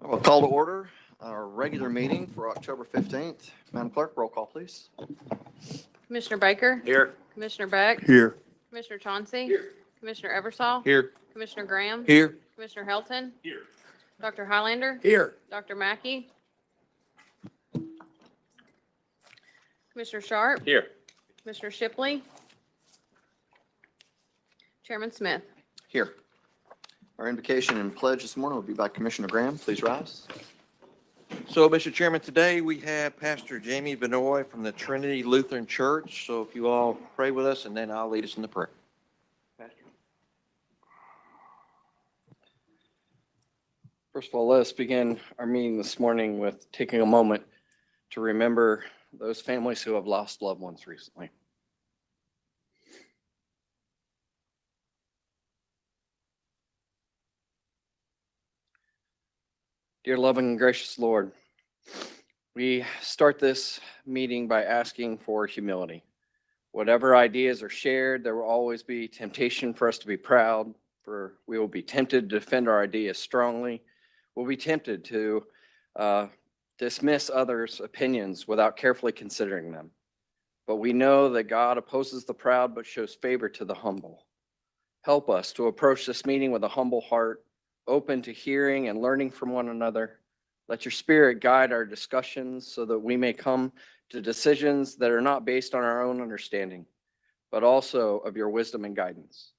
We'll call to order our regular meeting for October 15th. Madam Clerk, roll call, please. Commissioner Baker? Here. Commissioner Beck? Here. Commissioner Chauncey? Here. Commissioner Eversole? Here. Commissioner Graham? Here. Commissioner Helton? Here. Dr. Highlander? Here. Dr. Mackey? Commissioner Sharp? Here. Commissioner Shipley? Chairman Smith? Here. Our invocation and pledge this morning will be by Commissioner Graham. Please rise. So, Mr. Chairman, today we have Pastor Jamie Benoit from the Trinity Lutheran Church. So if you all pray with us, and then I'll lead us in the prayer. Pastor. First of all, let us begin our meeting this morning with taking a moment to remember those families who have lost loved ones recently. Dear loving and gracious Lord, we start this meeting by asking for humility. Whatever ideas are shared, there will always be temptation for us to be proud, for we will be tempted to defend our ideas strongly. We'll be tempted to dismiss others' opinions without carefully considering them. But we know that God opposes the proud but shows favor to the humble. Help us to approach this meeting with a humble heart, open to hearing and learning from one another. Let your Spirit guide our discussions so that we may come to decisions that are not based on our own understanding, but also of your wisdom and guidance.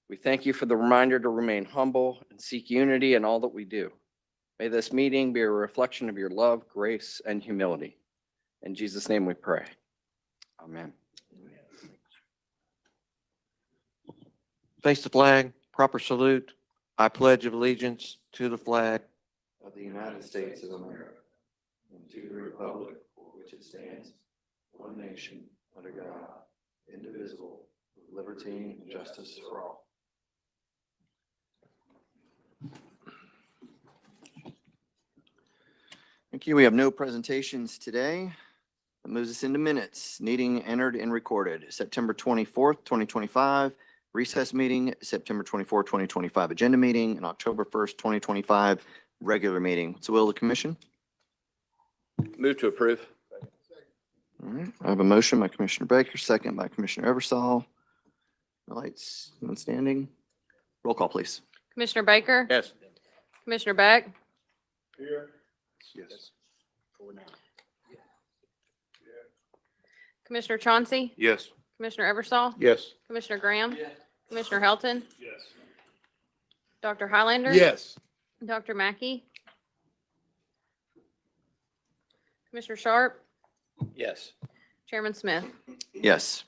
We thank you for the reminder to remain humble and seek unity in all that we do. May this meeting be a reflection of your love, grace, and humility. In Jesus' name we pray. Amen. Face the flag, proper salute. I pledge allegiance to the flag Of the United States of America and to the republic for which it stands, one nation, under God, indivisible, with liberty and justice for all. Thank you. We have no presentations today. That moves us into minutes. Meeting entered and recorded. September 24th, 2025. Recess meeting, September 24th, 2025. Agenda meeting, and October 1st, 2025. Regular meeting. What's the will of the commission? Move to approve. All right. I have a motion by Commissioner Baker, second by Commissioner Eversole. No lights, no standing. Roll call, please. Commissioner Baker? Yes. Commissioner Beck? Here. Yes. Commissioner Chauncey? Yes. Commissioner Eversole? Yes. Commissioner Graham? Commissioner Helton? Yes. Dr. Highlander? Yes. Dr. Mackey? Commissioner Sharp? Yes. Chairman Smith? Yes.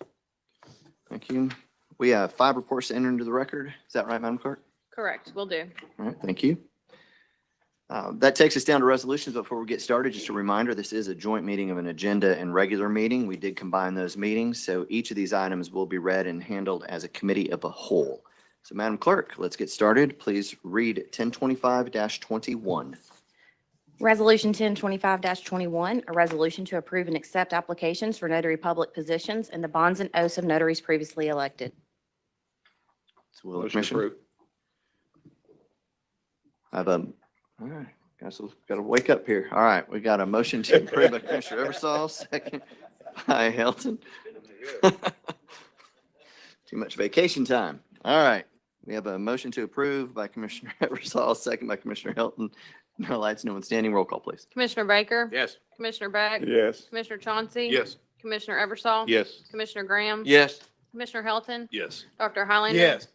Thank you. We have 5 reports to enter into the record. Is that right, Madam Clerk? Correct, will do. All right, thank you. That takes us down to resolutions. Before we get started, just a reminder, this is a joint meeting of an agenda and regular meeting. We did combine those meetings, so each of these items will be read and handled as a committee of a whole. So Madam Clerk, let's get started. Please read 1025-21. Resolution 1025-21, a resolution to approve and accept applications for notary public positions and the bonds and oaths of notaries previously elected. It's the will of the commission. I have a, all right, guys, we've got to wake up here. All right, we got a motion to approve by Commissioner Eversole, second by Helton. Too much vacation time. All right, we have a motion to approve by Commissioner Eversole, second by Commissioner Helton. No lights, no one standing. Roll call, please. Commissioner Baker? Yes. Commissioner Beck? Yes. Commissioner Chauncey? Yes. Commissioner Eversole? Yes. Commissioner Graham? Yes. Commissioner Helton? Yes. Dr. Highlander? Yes.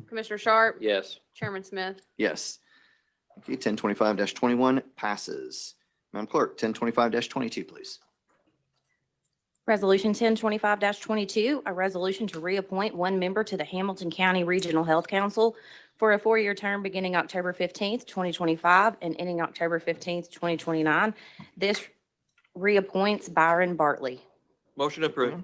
Commissioner Sharp? Yes. Chairman Smith? Yes. Okay, 1025-21 passes. Madam Clerk, 1025-22, please. Resolution 1025-22, a resolution to reappoint one member to the Hamilton County Regional Health Council for a 4-year term beginning October 15th, 2025 and ending October 15th, 2029. This reappoints Byron Bartley. Motion approved.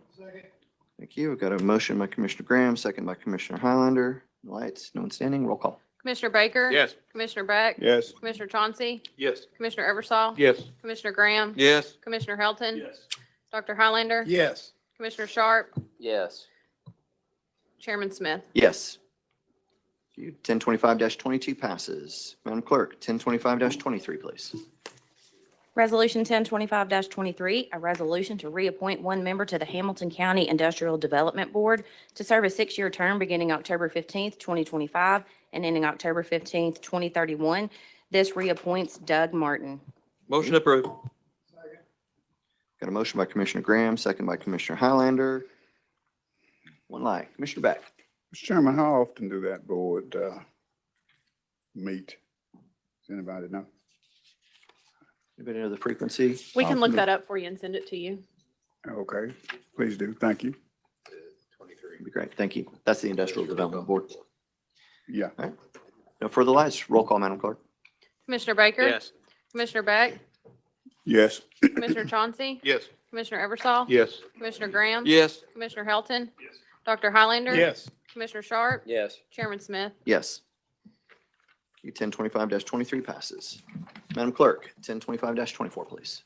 Thank you. We've got a motion by Commissioner Graham, second by Commissioner Highlander. No lights, no one standing. Roll call. Commissioner Baker? Yes. Commissioner Beck? Yes. Commissioner Chauncey? Yes. Commissioner Eversole? Yes. Commissioner Graham? Yes. Commissioner Helton? Yes. Dr. Highlander? Yes. Commissioner Sharp? Yes. Chairman Smith? Yes. you. 1025-22 passes. Madam Clerk, 1025-23, please. Resolution 1025-23, a resolution to reappoint one member to the Hamilton County Industrial Development Board to serve a 6-year term beginning October 15th, 2025 and ending October 15th, 2031. This reappoints Doug Martin. Motion approved. Got a motion by Commissioner Graham, second by Commissioner Highlander. One light. Commissioner Beck. Mr. Chairman, how often do that board meet? Does anybody know? Anybody know the frequency? We can look Awesome. that up for you and send it to you. Okay, please do. Thank you. That'd be great. Thank you. That's the Industrial Development Board. Yeah. No further lights. Roll call, Madam Clerk. Commissioner Baker? Commissioner Beck? Yes. Commissioner Chauncey? Yes. Commissioner Eversol? Yes. Commissioner Graham? Yes. Commissioner Helton? Dr. Highlander? Yes. Commissioner Sharp? Yes. Chairman Smith? Yes. 1025-23 passes. Madam Clerk, 1025-24, please.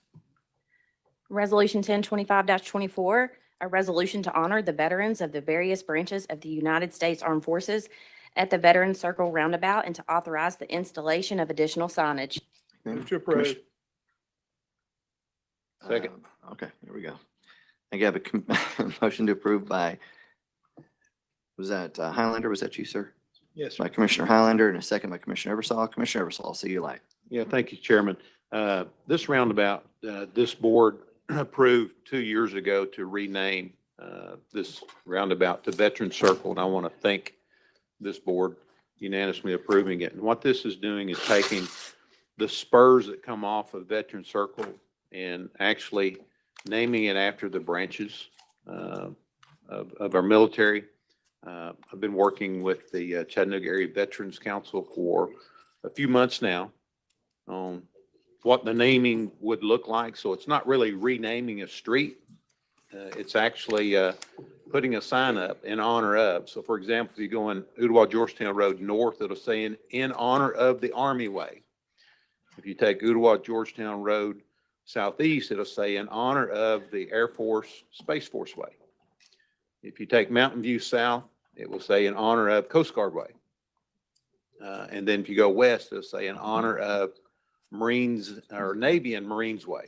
Resolution 1025-24, a resolution to honor the veterans of the various branches of the United States Armed Forces at the Veterans Circle Roundabout and to authorize the installation of additional signage. Move to approve. Second. Okay, here we go. I have a motion to approve by, was that Highlander? Was that you, sir? Yes, By Commissioner Highlander and a second by Commissioner Eversol. Commissioner Eversol, I'll see you light. yeah, thank you, Chairman. This roundabout, this board approved 2 years ago to rename this roundabout to Veteran Circle, and I want to thank this board unanimously approving it. And what this is doing is taking the spurs that come off of Veteran Circle and actually naming it after the branches of our military. I've been working with the Chattanooga Area Veterans Council for a few months now on what the naming would look like. So it's not really renaming a street. It's actually putting a sign up in honor of. So for example, if you go on Ooltewah Georgetown Road North, it'll say in honor of the Army Way. If you take Ooltewah Georgetown Road Southeast, it'll say in honor of the Air Force Space Force Way. If you take Mountain View South, it will say in honor of Coast Guard Way. And then if you go west, it'll say in honor of Marines or Navy and Marines Way.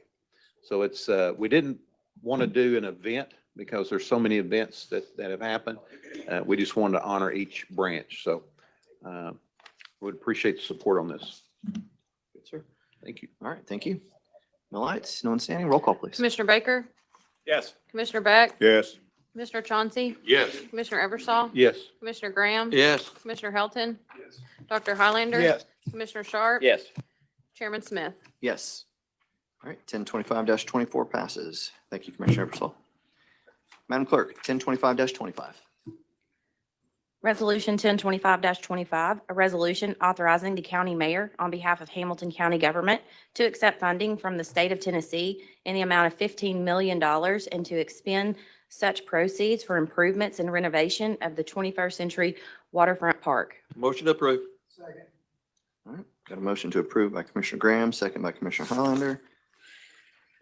So it's, we didn't want to do an event because there's so many events that have happened. We just wanted to honor each branch. So would appreciate the support on this. Good, sir. Thank you. All right, thank you. No lights, no one standing. Roll call, please. Commissioner Baker? Yes. Commissioner Beck? Yes. Commissioner Chauncey? Yes. Commissioner Eversol? Yes. Commissioner Graham? Yes. Commissioner Helton? Dr. Highlander? Yes. Commissioner Sharp? Yes. Chairman Smith? Yes. All right, 1025-24 passes. Thank you, Commissioner Eversol. Madam Clerk, 1025-25. Resolution 1025-25, a resolution authorizing the county mayor on behalf of Hamilton County government to accept funding from the state of Tennessee in the amount of $15 million and to expend such proceeds for improvements and renovation of the 21st Century Waterfront Park. Motion approved. All right, got a motion to approve by Commissioner Graham, second by Commissioner Highlander.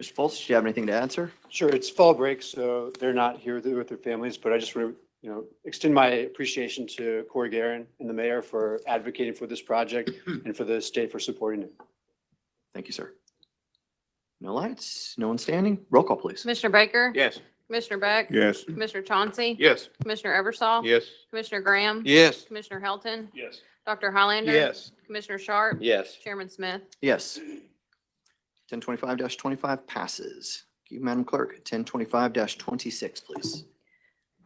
Mr. Foltz, do you have anything to add, sir? Sure, it's fall break, so they're not here with their families, but I just want to, extend my appreciation to Corey Guerin and the mayor for advocating for this project and for the state for supporting it. Thank you, sir. No lights, no one standing. Roll call, please. Commissioner Baker? Yes. Commissioner Beck? Yes. Commissioner Chauncey? Yes. Commissioner Eversol? Yes. Commissioner Graham? Yes. Commissioner Helton? Yes. Dr. Highlander? Yes. Commissioner Sharp? Yes. Chairman Smith? Yes. 1025-25 passes. Thank you, Madam Clerk. 1025-26, please.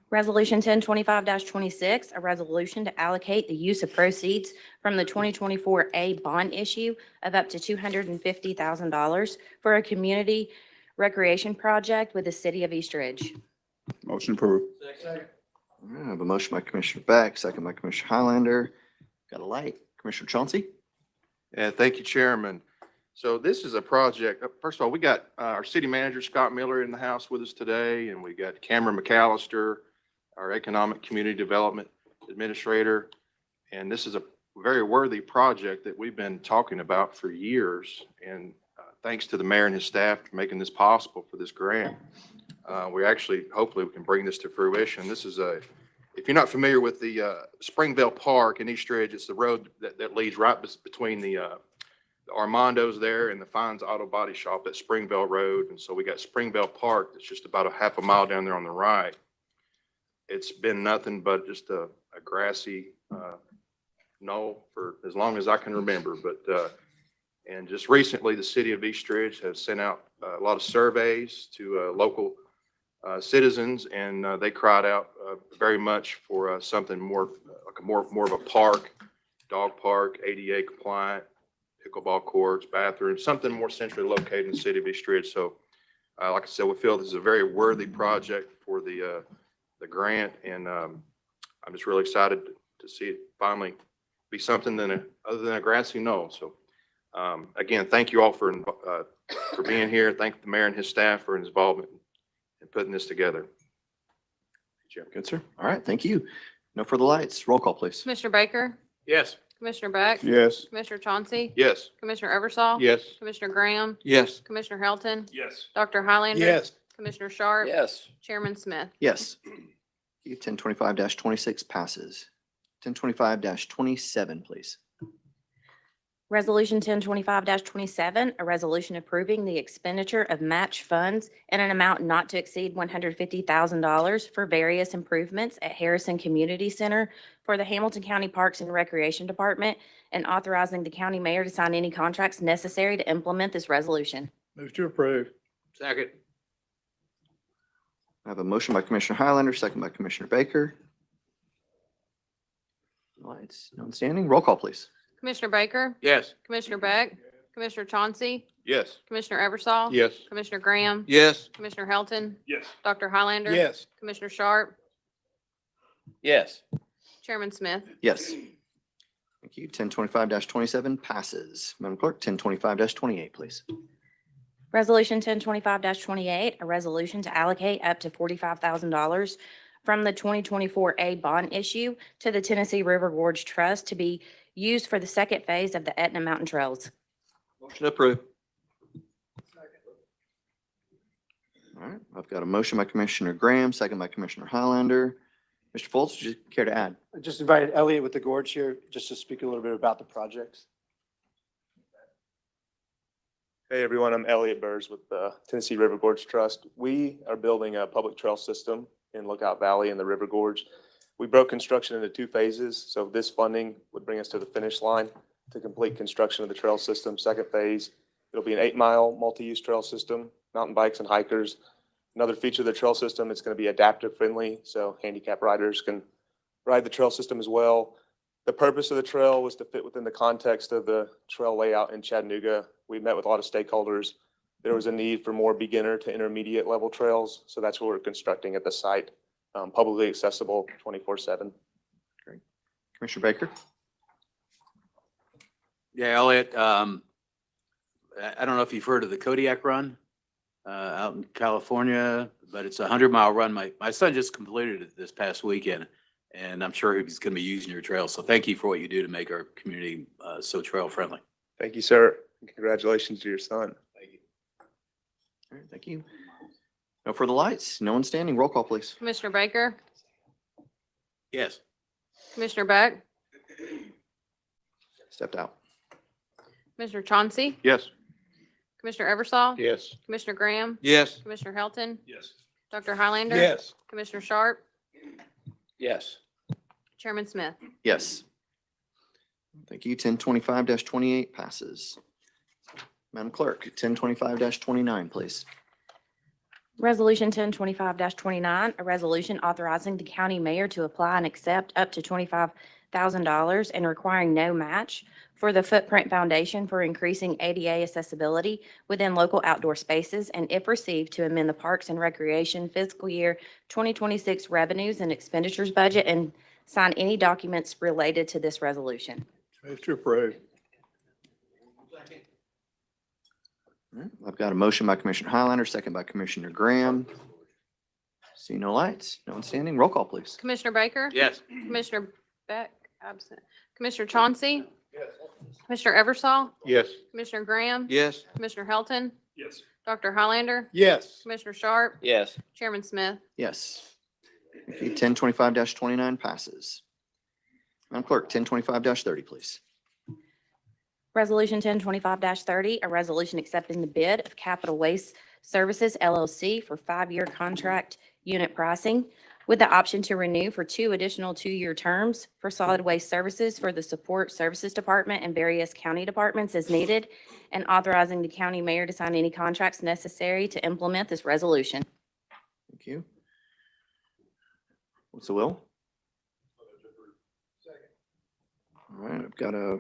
Resolution 1025-26, a resolution to allocate the use of proceeds from the 2024A bond issue of up to $250,000 for a community recreation project with the city of East Ridge. Motion approved. All right, I have a motion by Commissioner Beck, second by Commissioner Highlander. Got a light. Commissioner Chauncey? Yeah, thank you, Chairman. So this is a project, first of all, we got our city manager, Scott Miller, in the house with us today, and we got Cameron McAllister, our Economic Community Development Administrator. And this is a very worthy project that we've been talking about for years. And thanks to the mayor and his staff for making this possible for this grant. We actually, hopefully we can bring this to fruition. This is if you're not familiar with the Springvale Park in East Ridge, it's the road that leads right between the Armando's there and the Fines Auto Body Shop at Springvale Road. And so we got Springvale Park that's just about a half a mile down there on the right. It's been nothing but just a grassy knoll for as long as I can remember. But and just recently, the city of East Ridge has sent out a lot of surveys to local citizens, and they cried out very much for something more like more of a park, dog park, ADA compliant, pickleball courts, bathrooms, something more centrally located in the city of East Ridge. So, like I said, we feel this is a very worthy project for the grant, and I'm just really excited to see it finally be something other than a grassy knoll. So, again, thank you all for being here. Thank the mayor and his staff for his involvement in putting this together. Good, sir. All right, thank you. No further lights. Roll call, please. Commissioner Baker, Yes. Commissioner Beck, Yes. Commissioner Chauncey, Yes. Commissioner Eversol. Yes. Commissioner Graham, Yes. Commissioner Helton, Yes. Dr. Highlander. Commissioner Sharp. Yes. Chairman Smith. Yes. 1025-26 passes. 1025-27, please. Resolution 1025-27, a resolution approving the expenditure of match funds in an amount not to exceed $150,000 for various improvements at Harrison Community Center for the Hamilton County Parks and Recreation Department, and authorizing the county mayor to sign any contracts necessary to implement this resolution. Move to approve. Second. I have a motion by Commissioner Highlander, second by Commissioner Baker. Lights, none standing. Roll call, please. Commissioner Baker, Yes. Commissioner Beck, Commissioner Chauncey, Yes. Commissioner Eversol. Yes. Commissioner Graham, Yes. Commissioner Helton, Yes. Dr. Highlander. Yes. Commissioner Sharp, Yes. Chairman Smith. Yes. Thank you. 1025-27 passes. Madam Clerk, 1025-28, please. Resolution 1025-28, a resolution to allocate up to $45,000 from the 2024A bond issue to the Tennessee River Gorge Trust to be used for the second phase of the Etna Mountain Trails. Motion approved. All right, I've got a motion by Commissioner Graham, second by Commissioner Highlander. Mr. Foltz, would you care to add? I just invited Elliot with the Gorge here just to speak a little bit about the project. Hey everyone, I'm Elliot Burrs with the Tennessee River Gorge Trust. We are building a public trail system in Lookout Valley in the River Gorge. We broke construction into 2 phases, so this funding would bring us to the finish line to complete construction of the trail system. Second phase, it'll be an 8-mile multi-use trail system, mountain bikes and hikers. Another feature of the trail system, it's going to be adaptive friendly, so handicap riders can ride the trail system as well. The purpose of the trail was to fit within the context of the trail layout in Chattanooga. We met with a lot of stakeholders. There was a need for more beginner to intermediate level trails, so that's what we're constructing at the site, publicly accessible 24/7. Commissioner Baker? Yeah, Elliot, I don't know if you've heard of the Kodiak Run out in California, but it's a 100-mile run. My son just completed it this past weekend, and I'm sure he's going to be using your trail. So thank you for what you do to make our community so trail friendly. Thank you, sir. Congratulations to your son. Thank you. All right, thank you. No further lights, no one standing. Roll call, please. Commissioner Baker, Yes. Commissioner Beck, Stepped out. Commissioner Chauncey, Yes. Commissioner Eversol. Yes. Commissioner Graham, Yes. Commissioner Helton, Yes. Dr. Highlander. Yes. Commissioner Sharp, Yes. Chairman Smith. Yes. Thank you. 1025-28 passes. Madam Clerk, 1025-29, please. Resolution 1025-29, a resolution authorizing the county mayor to apply and accept up to $25,000 and requiring no match for the Footprint Foundation for increasing ADA accessibility within local outdoor spaces, and if received, to amend the Parks and Recreation fiscal year 2026 revenues and expenditures budget and sign any documents related to this resolution. Move to approve. All right, I've got a motion by Commissioner Highlander, second by Commissioner Graham. See no lights, no one standing. Roll call, please. Commissioner Baker. Yes. Commissioner Beck, absent. Commissioner Chauncey. Commissioner Eversol. Yes. Commissioner Graham. Yes. Commissioner Helton, Yes. Dr. Highlander. Yes. Commissioner Sharp, Yes. Chairman Smith. Yes. Okay, 1025-29 passes. Madam Clerk, 1025-30, please. Resolution 1025-30, a resolution accepting the bid of Capital Waste Services LLC for 5-year contract unit pricing with the option to renew for 2 additional 2-year terms for solid waste services for the Support Services Department and various county departments as needed, and authorizing the county mayor to sign any contracts necessary to implement this resolution. Thank you. What's the will? All right, I've got a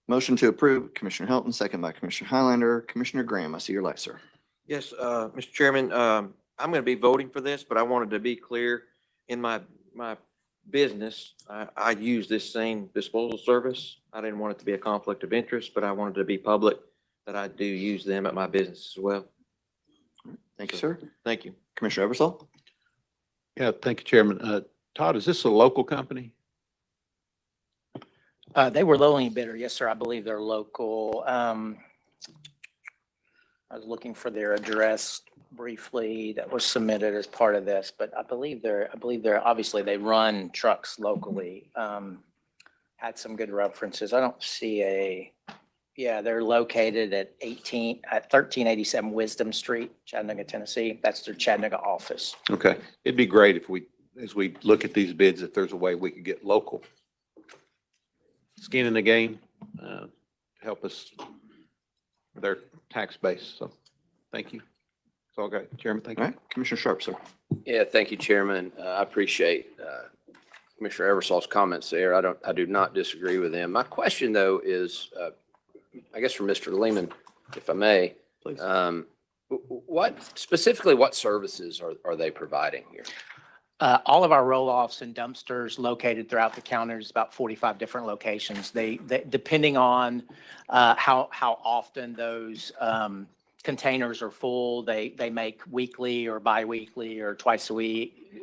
motion to approve. Commissioner Helton, second by Commissioner Highlander. Commissioner Graham, I see your light, sir. Yes, Mr. Chairman, I'm going to be voting for this, but I wanted to be clear in my business. I use this same disposal service. I didn't want it to be a conflict of interest, but I wanted to be public that I do use them at my business as well. Thank you, sir. Thank you. Commissioner Eversole? Yeah, thank you, Chairman. Todd, is this a local company? They were the only bidder. Yes, sir. I believe they're local. I was looking for their address briefly that was submitted as part of this, but I believe they're obviously they run trucks locally. Had some good references. I don't see they're located at 1387 Wisdom Street, Chattanooga, Tennessee. That's their Chattanooga office. Okay, it'd be great if as we look at these bids, if there's a way we could get local skin in the game, to help us with our tax base. So, thank you. That's all I got, Chairman. Thank All you. right, Commissioner Sharp, sir. Yeah, thank you, Chairman. I appreciate Commissioner Eversole's comments there. I do not disagree with them. My question, though, is, I guess for Mr. Lehman, if I may. Please. What services are they providing here? All of our roll-offs and dumpsters located throughout the county, there's about 45 different locations. They depending on how often those containers are full, they make weekly or biweekly or twice a week.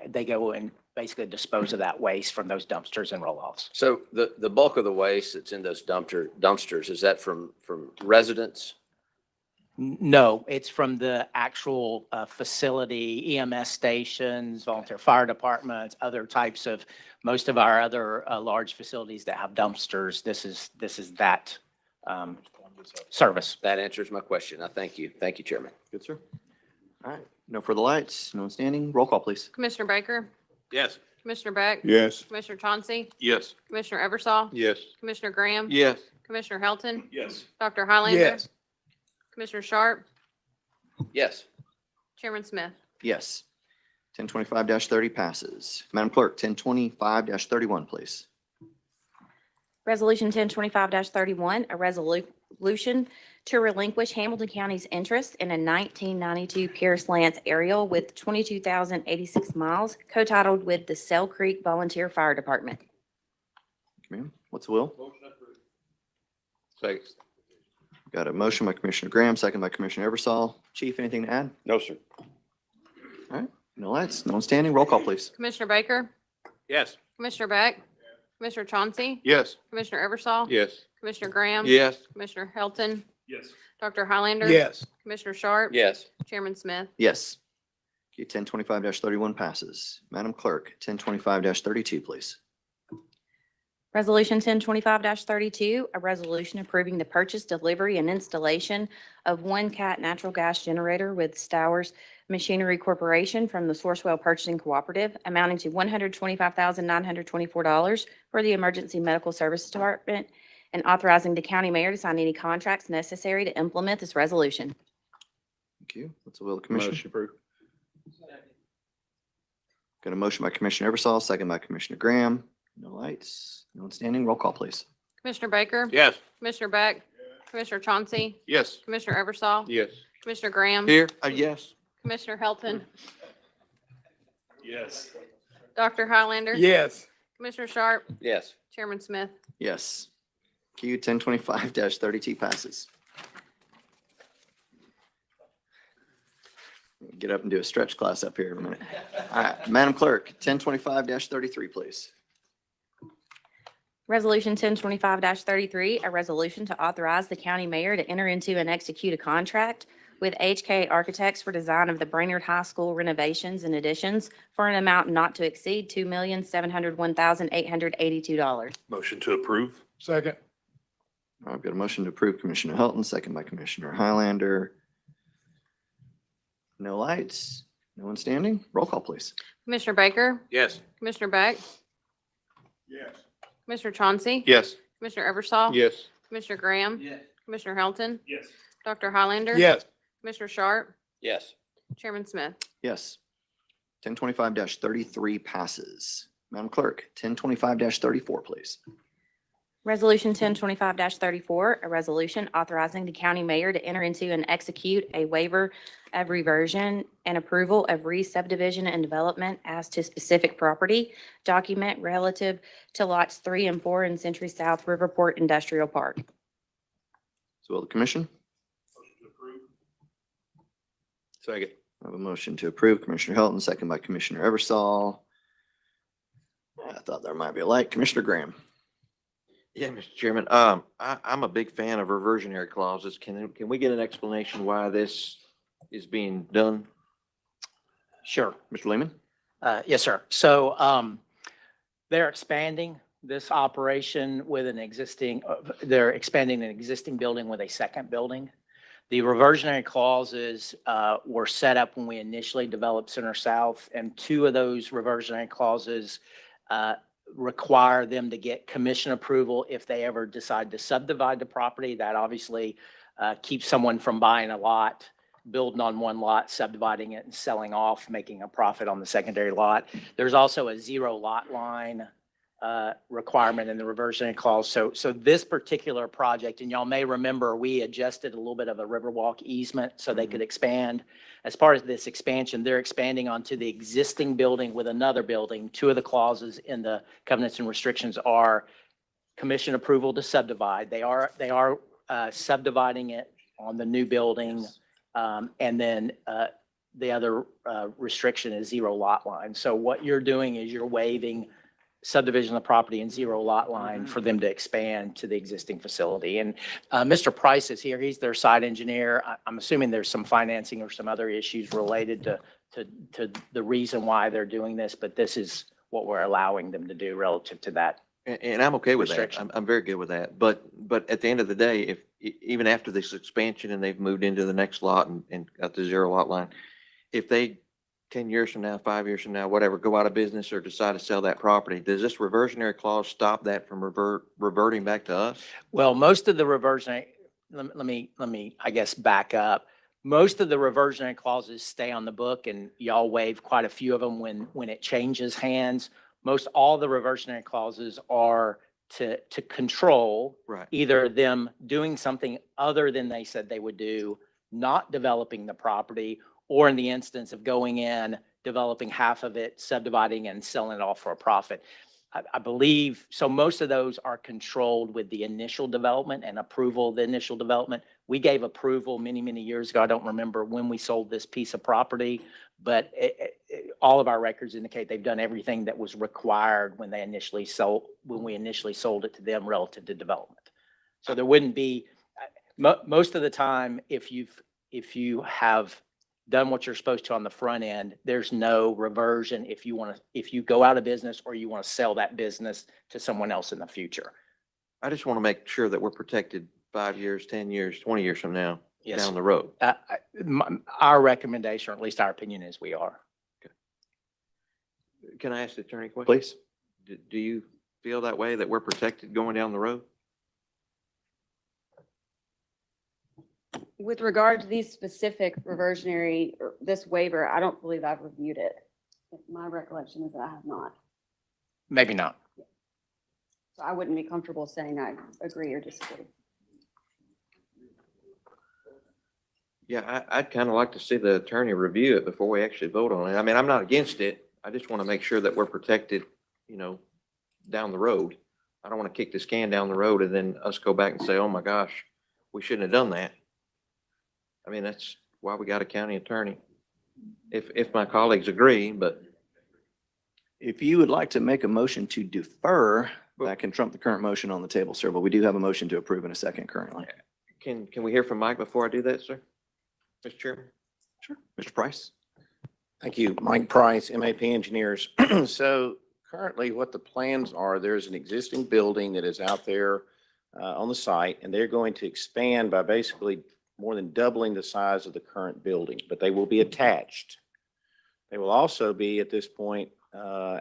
They go and basically dispose of that waste from those dumpsters and roll-offs. So the bulk of the waste that's in those dumpsters, is that from residents? No, it's from the actual facility, EMS stations, volunteer fire departments, other types of, most of our other large facilities that have dumpsters. This is that service. That answers my question. I thank you. Thank you, Chairman. Good, sir. All right, no further lights, no one standing. Roll call, please. Commissioner Baker? Yes. Commissioner Beck? Yes. Commissioner Chauncey? Yes. Commissioner Eversole? Yes. Commissioner Graham? Yes. Commissioner Helton? Yes. Dr. Highlander? Commissioner Sharp? Yes. Chairman Smith? Yes. 1025-30 passes. Madam Clerk, 1025-31, please. Resolution 1025-31, a resolution to relinquish Hamilton County's interest in a 1992 Pierce Lance aerial with 22,086 miles, co-titled with the Cell Creek Volunteer Fire Department. Ma'am, what's the will? Second. Got a motion by Commissioner Graham, second by Commissioner Eversole. Chief, anything to add? No, sir. All right, no lights, no one standing. Roll call, please. Commissioner Baker? Yes. Commissioner Beck? Commissioner Chauncey? Yes. Commissioner Eversole? Yes. Commissioner Graham? Yes. Commissioner Helton? Yes. Dr. Highlander? Yes. Commissioner Sharp? Yes. Chairman Smith? Yes. Okay, 1025-31 passes. Madam Clerk, 1025-32, please. Resolution 1025-32, a resolution approving the purchase, delivery, and installation of one Cat natural gas generator with Stowers Machinery Corporation from the Sourcewell Purchasing Cooperative, amounting to $125,924 for the Emergency Medical Services Department, and authorizing the county mayor to sign any contracts necessary to implement this resolution. Thank you. What's the will of the commission? Motion approved. Got a motion by Commissioner Eversole, second by Commissioner Graham. No lights, no one standing. Roll call, please. Commissioner Baker? Yes. Commissioner Beck? Commissioner Chauncey? Yes. Commissioner Eversole? Yes. Commissioner Graham? Here, yes. Commissioner Helton? Yes. Dr. Highlander? Yes. Commissioner Sharp? Yes. Chairman Smith? Yes. Q 1025-32 passes. Get up and do a stretch class up here in a minute. All right, Madam Clerk, 1025-33, please. Resolution 1025-33, a resolution to authorize the county mayor to enter into and execute a contract with HK Architects for design of the Brainerd High School renovations and additions for an amount not to exceed $2,701,882. Motion to approve. Second. I've got a motion to approve Commissioner Helton, second by Commissioner Highlander. No lights, no one standing. Roll call, please. Commissioner Baker, Yes. Commissioner Beck, Yes. Commissioner Chauncey, Yes. Commissioner Eversol. Yes. Commissioner Graham, Commissioner Helton, Yes. Dr. Highlander. Yes. Commissioner Sharp, Yes. Chairman Smith. Yes. 1025-33 passes. Madam Clerk, 1025-34, please. Resolution 1025-34, a resolution authorizing the county mayor to enter into and execute a waiver of reversion and approval of re-subdivision and development as to specific property document relative to lots 3 and 4 in Century South Riverport Industrial Park. So will the commission? Second. I have a motion to approve Commissioner Helton, second by Commissioner Eversol. I thought there might be a light. Commissioner Graham. Yeah, Mr. Chairman, I'm a big fan of reversionary clauses. Can we get an explanation why this is being done? Sure. Mr. Lehman? Yes, sir. So they're expanding this operation with an existing, they're expanding an existing building with a second building. The reversionary clauses were set up when we initially developed Center South, and 2 of those reversionary clauses require them to get commission approval if they ever decide to subdivide the property. That obviously keeps someone from buying a lot, building on one lot, subdividing it and selling off, making a profit on the secondary lot. There's also a 0 lot line requirement in the reversionary clause. So this particular project, and y'all may remember, we adjusted a little bit of a Riverwalk easement so they could expand. As part of this expansion, they're expanding onto the existing building with another building. 2 of the clauses in the covenants and restrictions are commission approval to subdivide. They are subdividing it on the new building. And then the other restriction is 0 lot line. So what you're doing is you're waiving subdivision of the property and 0 lot line for them to expand to the existing facility. And Mr. Price is here. He's their site engineer. I'm assuming there's some financing or some other issues related to the reason why they're doing this, but this is what we're allowing them to do relative to that. And I'm okay with that. Restriction. I'm very good with that. But at the end of the day, if even after this expansion and they've moved into the next lot and got the 0 lot line, if they 10 years from now, 5 years from now, whatever, go out of business or decide to sell that property, does this reversionary clause stop that from reverting back to us? Well, most of the reversionary, let me, I guess, back up. Most of the reversionary clauses stay on the book, and y'all waive quite a few of them when it changes hands. Most all the reversionary clauses are to control Right. either them doing something other than they said they would do, not developing the property, or in the instance of going in, developing half of it, subdividing and selling it off for a profit. I believe, so most of those are controlled with the initial development and approval of the initial development. We gave approval many, many years ago. I don't remember when we sold this piece of property, but all of our records indicate they've done everything that was required when we initially sold it to them relative to development. So there wouldn't be, most of the time, if you have done what you're supposed to on the front end, there's no reversion if you go out of business or you want to sell that business to someone else in the future. I just want to make sure that we're protected 5 years, 10 years, 20 years from now Yes. down the road. Our recommendation, or at least our opinion, is we are. Can I ask the attorney a question? Please. Do you feel that way, that we're protected going down the road? With regard to these specific reversionary, or this waiver, I don't believe I've reviewed it. My recollection is that I have not. Maybe not. So I wouldn't be comfortable saying I agree or disagree. Yeah, I'd kind of like to see the attorney review it before we actually vote on it. I mean, I'm not against it. I just want to make sure that we're protected, down the road. I don't want to kick this can down the road and then us go back and say, oh my gosh, we shouldn't have done that. I mean, that's why we got a county attorney. If my colleagues agree, but If you would like to make a motion to defer, that can trump the current motion on the table, sir, but we do have a motion to approve in a second currently. can we hear from Mike before I do that, sir? Mr. Chairman. Sure. Mr. Price? Thank you. Mike Price, MAP Engineers. So currently what the plans are, there's an existing building that is out there on the site, and they're going to expand by basically more than doubling the size of the current building, but they will be attached. They will also be at this point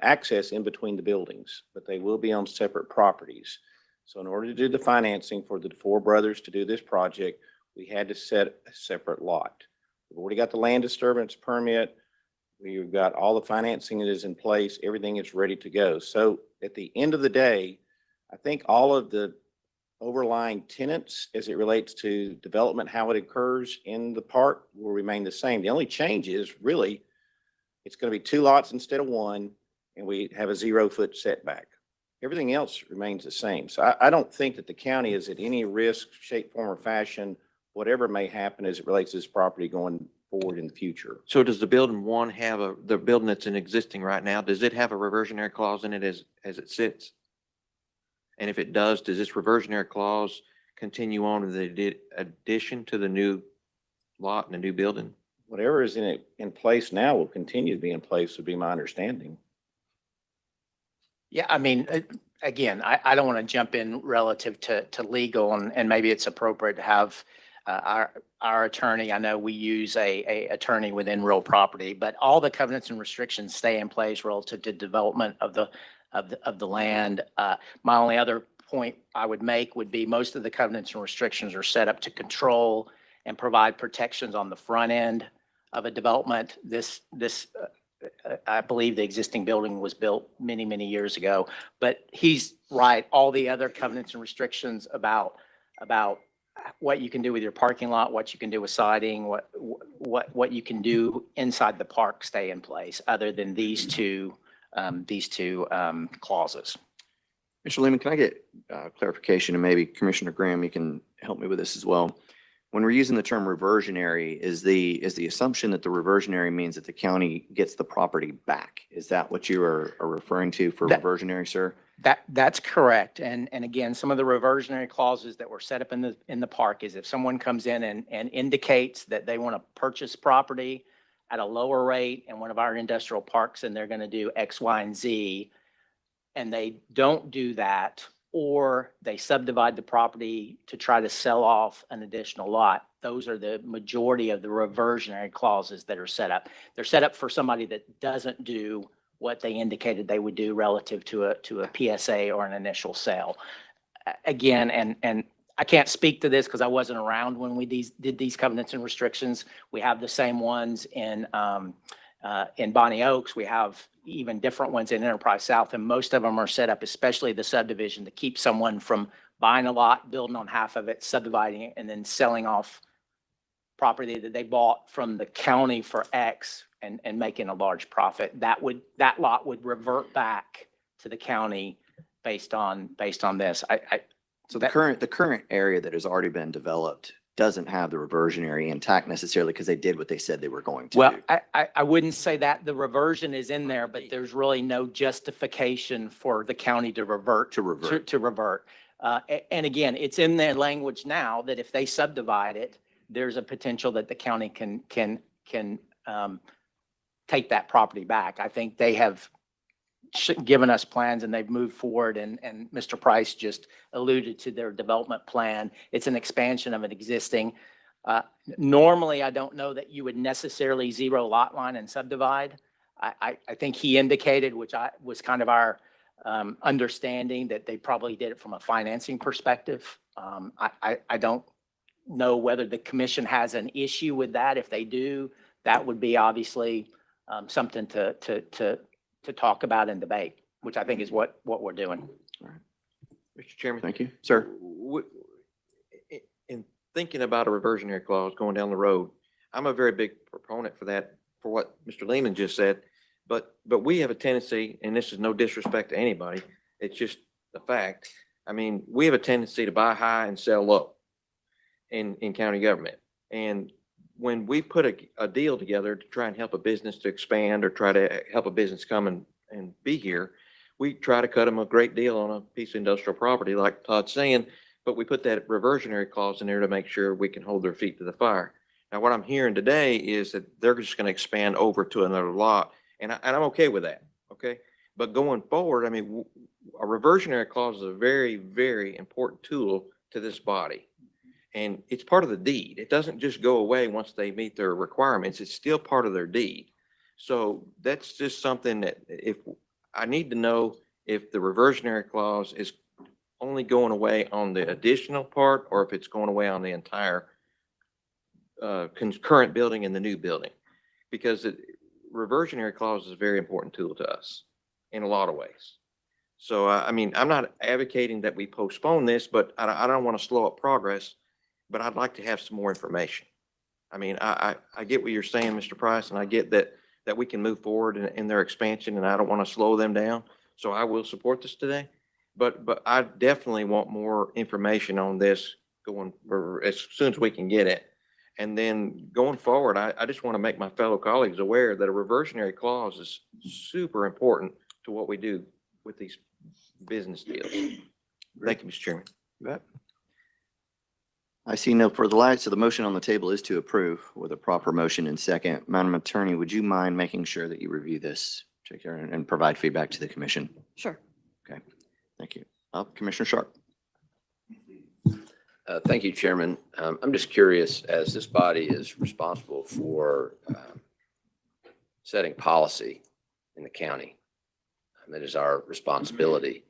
access in between the buildings, but they will be on separate properties. So in order to do the financing for the four brothers to do this project, we had to set a separate lot. We've already got the land disturbance permit. We've got all the financing that is in place. Everything is ready to go. So at the end of the day, I think all of the overlying tenants as it relates to development, how it occurs in the park will remain the same. The only change is really it's going to be two lots instead of one, and we have a 0-foot setback. Everything else remains the same. So I don't think that the county is at any risk, shape, form, or fashion, whatever may happen as it relates to this property going forward in the future. So does the building one have the building that's in existing right now, does it have a reversionary clause in it as it sits? And if it does this reversionary clause continue on with the addition to the new lot and the new building? Whatever is in place now will continue to be in place, would be my understanding. Yeah, I mean, again, I don't want to jump in relative to legal, and maybe it's appropriate to have our attorney. I know we use a attorney within real property, but all the covenants and restrictions stay in place relative to development of the land. My only other point I would make would be most of the covenants and restrictions are set up to control and provide protections on the front end of a development. I believe the existing building was built many, many years ago, but he's right. All the other covenants and restrictions about what you can do with your parking lot, what you can do with siding, what you can do inside the park stay in place, other than these two clauses. Mr. Lehman, can I get clarification, and maybe Commissioner Graham, you can help me with this as well. When we're using the term reversionary, is the assumption that the reversionary means that the county gets the property back? Is that what you are referring to for reversionary, sir? That's correct. And again, some of the reversionary clauses that were set up in the park is if someone comes in and indicates that they want to purchase property at a lower rate in one of our industrial parks, and they're going to do X, Y, and Z, and they don't do that, or they subdivide the property to try to sell off an additional lot, those are the majority of the reversionary clauses that are set up. They're set up for somebody that doesn't do what they indicated they would do relative to a PSA or an initial sale. Again, and I can't speak to this because I wasn't around when we did these covenants and restrictions. We have the same ones in Bonnie Oaks. We have even different ones in Enterprise South, and most of them are set up, especially the subdivision, to keep someone from buying a lot, building on half of it, subdividing it, and then selling off property that they bought from the county for X and making a large profit. That lot would revert back to the county based on this. So the current area that has already been developed doesn't have the reversionary intact necessarily because they did what they said they were going to Well, do. I wouldn't say that the reversion is in there, but there's really no justification for the county to revert. And again, it's in their language now that if they subdivide it, there's a potential that the county can take that property back. I think they have given us plans and they've moved forward, and Mr. Price just alluded to their development plan. It's an expansion of an existing. Normally, I don't know that you would necessarily zero lot line and subdivide. I think he indicated, which was kind of our understanding, that they probably did it from a financing perspective. I don't know whether the commission has an issue with that. If they do, that would be obviously something to talk about and debate, which I think is what we're doing. All right. Mr. Chairman. Thank you, sir. In thinking about a reversionary clause going down the road, I'm a very big proponent for that, for what Mr. Lehman just said. But we have a tendency, and this is no disrespect to anybody, it's just a fact. I mean, we have a tendency to buy high and sell low in county government. And when we put a deal together to try and help a business to expand or try to help a business come and be here, we try to cut them a great deal on a piece of industrial property, like Todd's saying, but we put that reversionary clause in there to make sure we can hold their feet to the fire. Now, what I'm hearing today is that they're just going to expand over to another lot, and I'm okay with that, okay? But going forward, I mean, a reversionary clause is a very, very important tool to this body. And it's part of the deed. It doesn't just go away once they meet their requirements. It's still part of their deed. So that's just something that if I need to know if the reversionary clause is only going away on the additional part or if it's going away on the entire concurrent building and the new building. Because reversionary clause is a very important tool to us in a lot of ways. So, I mean, I'm not advocating that we postpone this, but I don't want to slow up progress, but I'd like to have some more information. I mean, I get what you're saying, Mr. Price, and I get that we can move forward in their expansion, and I don't want to slow them down. So I will support this today, but I definitely want more information on this going as soon as we can get it. And then going forward, I just want to make my fellow colleagues aware that a reversionary clause is super important to what we do with these business deals. Thank you, Mr. Chairman. You bet. I see no further light, so the motion on the table is to approve with a proper motion and second. Madam Attorney, would you mind making sure that you review this, check here, and provide feedback to the commission? Sure. Okay, thank you. Commissioner Sharp. Thank you, Chairman. I'm just curious, as this body is responsible for setting policy in the county, and that is our responsibility.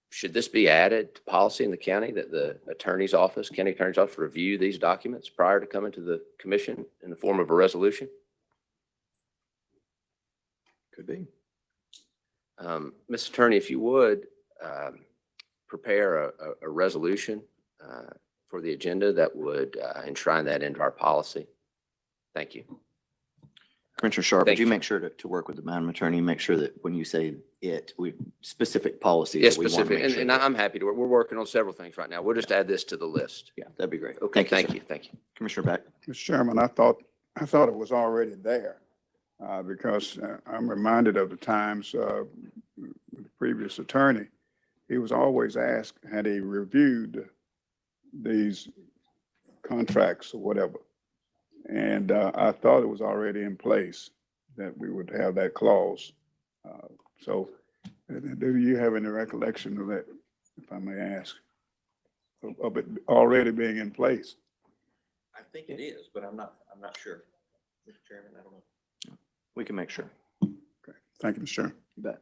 Should this be added to policy in the county that the attorney's office, county attorney's office, review these documents prior to coming to the commission in the form of a resolution? Could be. Mr. Attorney, if you would, prepare a resolution for the agenda that would enshrine that into our policy. Thank you. Commissioner Sharp, would Thank you you. make sure to work with the Madam Attorney, make sure that when you say we specific policies. Yes, that we want to specific, make sure and that- I'm happy to, we're working on several things right now. We'll just add this to the list. Yeah, that'd be great. Okay, sir. thank you, thank you. Commissioner Beck. Mr. Chairman, I thought it was already there, because I'm reminded of the times, the previous attorney, he was always asked, had he reviewed these contracts or whatever? And I thought it was already in place that we would have that clause. So do you have any recollection of that, if I may ask, of it already being in place? I think it is, but I'm not sure. Mr. Chairman, I don't know. We can make sure. Okay, thank you, Mr. Chairman. You bet.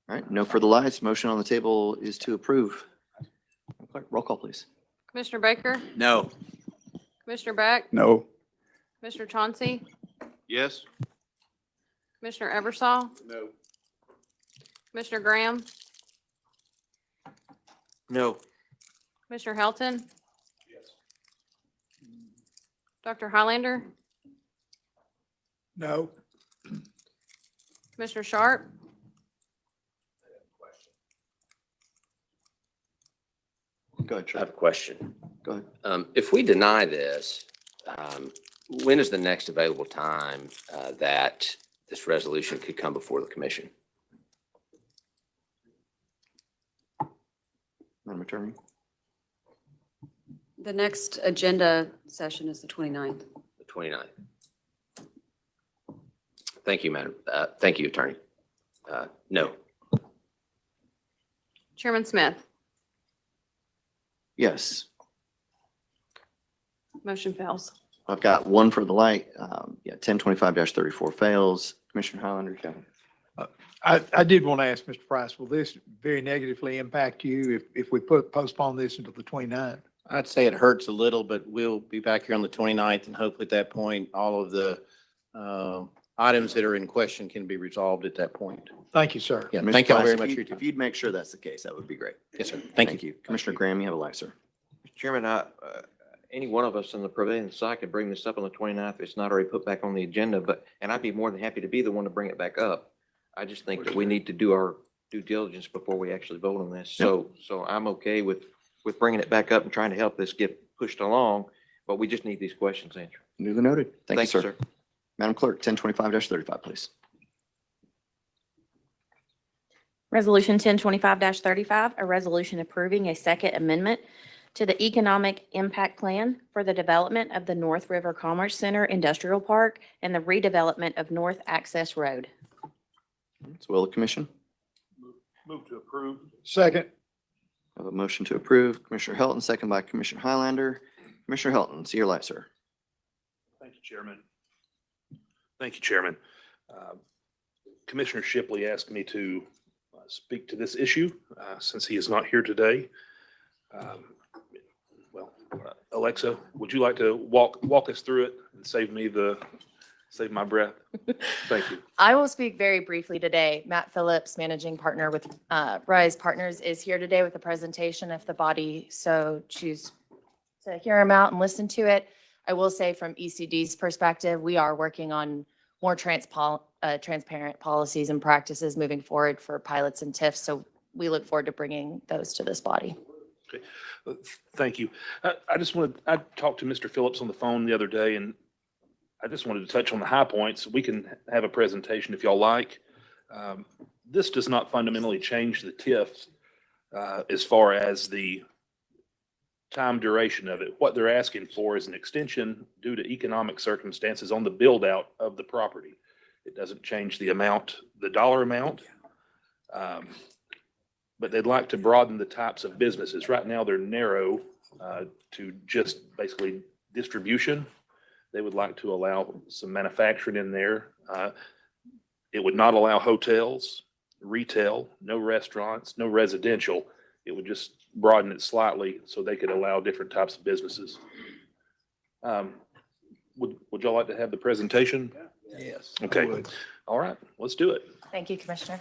All right, no further lights. Motion on the table is to approve. Clerk, roll call, please. Commissioner Baker, No. Commissioner Beck, No, Commissioner Chauncey, Yes? Commissioner Eversol, No. Commissioner Graham, No. Commissioner Helton. Dr. Highlander, no. Commissioner Sharp, Go ahead, I have Sharp. a question. Go ahead. If we deny this, when is the next available time that this resolution could come before the commission? Madam Attorney. The next agenda session is the 29th. The 29th. Thank you, Madam. Thank you, Attorney. No. Chairman Smith. Yes, Motion fails. I've got one for the light. Yeah, 1025-34 fails. Commissioner Highlander, Kevin. I did want to ask Mr. Price, will this very negatively impact you if we postpone this until the 29th? I'd say it hurts a little, but we'll be back here on the 29th, and hopefully at that point, all of the items that are in question can be resolved at that point. Thank you, sir. Yeah, Mr. thank you all Price, very if much you- for your time. If you'd make sure that's the case, that would be great. Yes, sir. Thank you. Commissioner Graham, you have a light, sir. Mr. Chairman, any one of us on the prevailing side could bring this up on the 29th. It's not already put back on the agenda, and I'd be more than happy to be the one to bring it back up. I just think that we need to do our due diligence before we actually vote on this. So I'm okay with bringing it back up and trying to help this get pushed along, but we just need these questions answered. Duly noted. Thank you, sir. Madam Clerk, 1025-35, please. Resolution 1025-35, a resolution approving a second amendment to the Economic Impact Plan for the development of the North River Commerce Center Industrial Park and the redevelopment of North Access Road. It's will of the commission. Move to approve. Second. I have a motion to approve. Commissioner Hilton, second by Commissioner Highlander. Commissioner Hilton, see your light, sir. Thank you, Chairman. Thank you, Chairman. Commissioner Shipley asked me to speak to this issue since he is not here today. Alexa, would you like to walk us through it and save my breath? Thank you. I will speak very briefly today. Matt Phillips, managing partner with Rise Partners, is here today with a presentation if the body so choose to hear him out and listen to it. I will say from ECD's perspective, we are working on more transparent policies and practices moving forward for pilots and TIFs. So we look forward to bringing those to this body. Okay. Thank you. I talked to Mr. Phillips on the phone the other day, and I just wanted to touch on the high points. We can have a presentation if y'all like. This does not fundamentally change the TIF as far as the time duration of it. What they're asking for is an extension due to economic circumstances on the build out of the property. It doesn't change the amount, the dollar amount. But they'd like to broaden the types of businesses. Right now, they're narrow to just basically distribution. They would like to allow some manufacturing in there. It would not allow hotels, retail, no restaurants, no residential. It would just broaden it slightly so they could allow different types of businesses. Would y'all like to have the presentation? Yes. Okay. All right, let's do it. Thank you, Commissioner.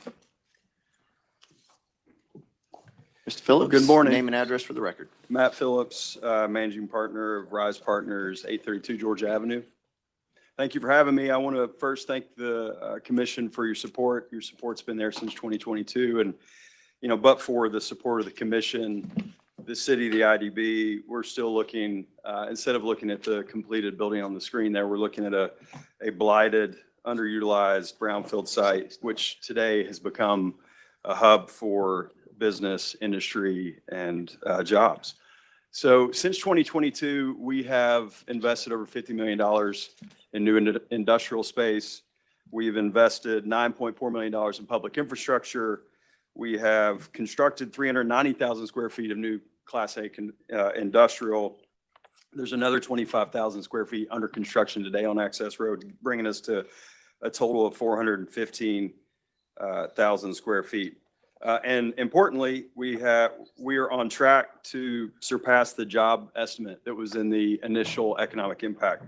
Mr. Phillips. Good morning. Name and address for the record. Matt Phillips, managing partner of Rise Partners, 832 Georgia Avenue. Thank you for having me. I want to first thank the commission for your support. Your support's been there since 2022. And, but for the support of the commission, the city, the IDB, we're still looking, instead of looking at the completed building on the screen there, we're looking at a blighted, underutilized brownfield site, which today has become a hub for business, industry, and jobs. So since 2022, we have invested over $50 million in new industrial space. We've invested $9.4 million in public infrastructure. We have constructed 390,000 square feet of new Class A industrial. There's another 25,000 square feet under construction today on Access Road, bringing us to a total of 415,000 square feet. And importantly, we are on track to surpass the job estimate that was in the initial economic impact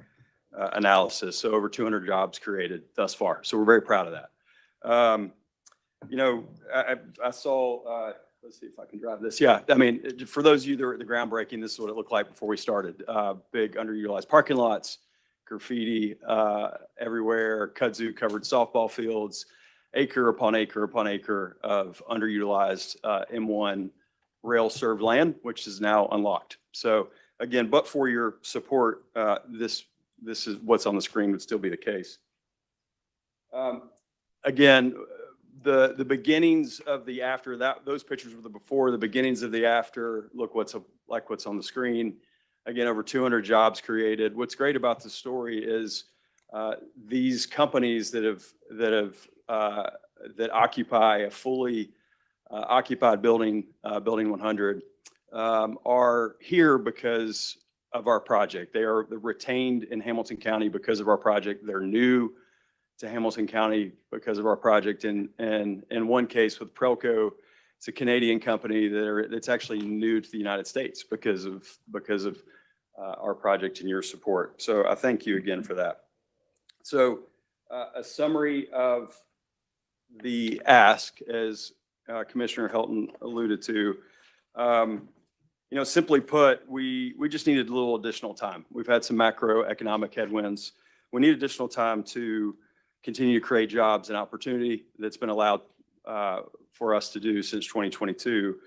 analysis. So over 200 jobs created thus far. So we're very proud of that. I saw, let's see if I can drive this. Yeah, I mean, for those of you that were at the groundbreaking, this is what it looked like before we started. Big underutilized parking lots, graffiti everywhere, kudzu covered softball fields, acre upon acre upon acre of underutilized M1 rail served land, which is now unlocked. So again, but for your support, this is what's on the screen would still be the case. Again, the beginnings of the after that, those pictures were the before, the beginnings of the after. Look what's on the screen. Again, over 200 jobs created. What's great about the story is these companies that occupy a fully occupied building, Building 100, are here because of our project. They are retained in Hamilton County because of our project. They're new to Hamilton County because of our project. And in one case with Prelco, it's a Canadian company that's actually new to the United States because of our project and your support. So I thank you again for that. So a summary of the ask, as Commissioner Hilton alluded to, simply put, we just needed a little additional time. We've had some macroeconomic headwinds. We need additional time to continue to create jobs and opportunity that's been allowed for us to do since 2022.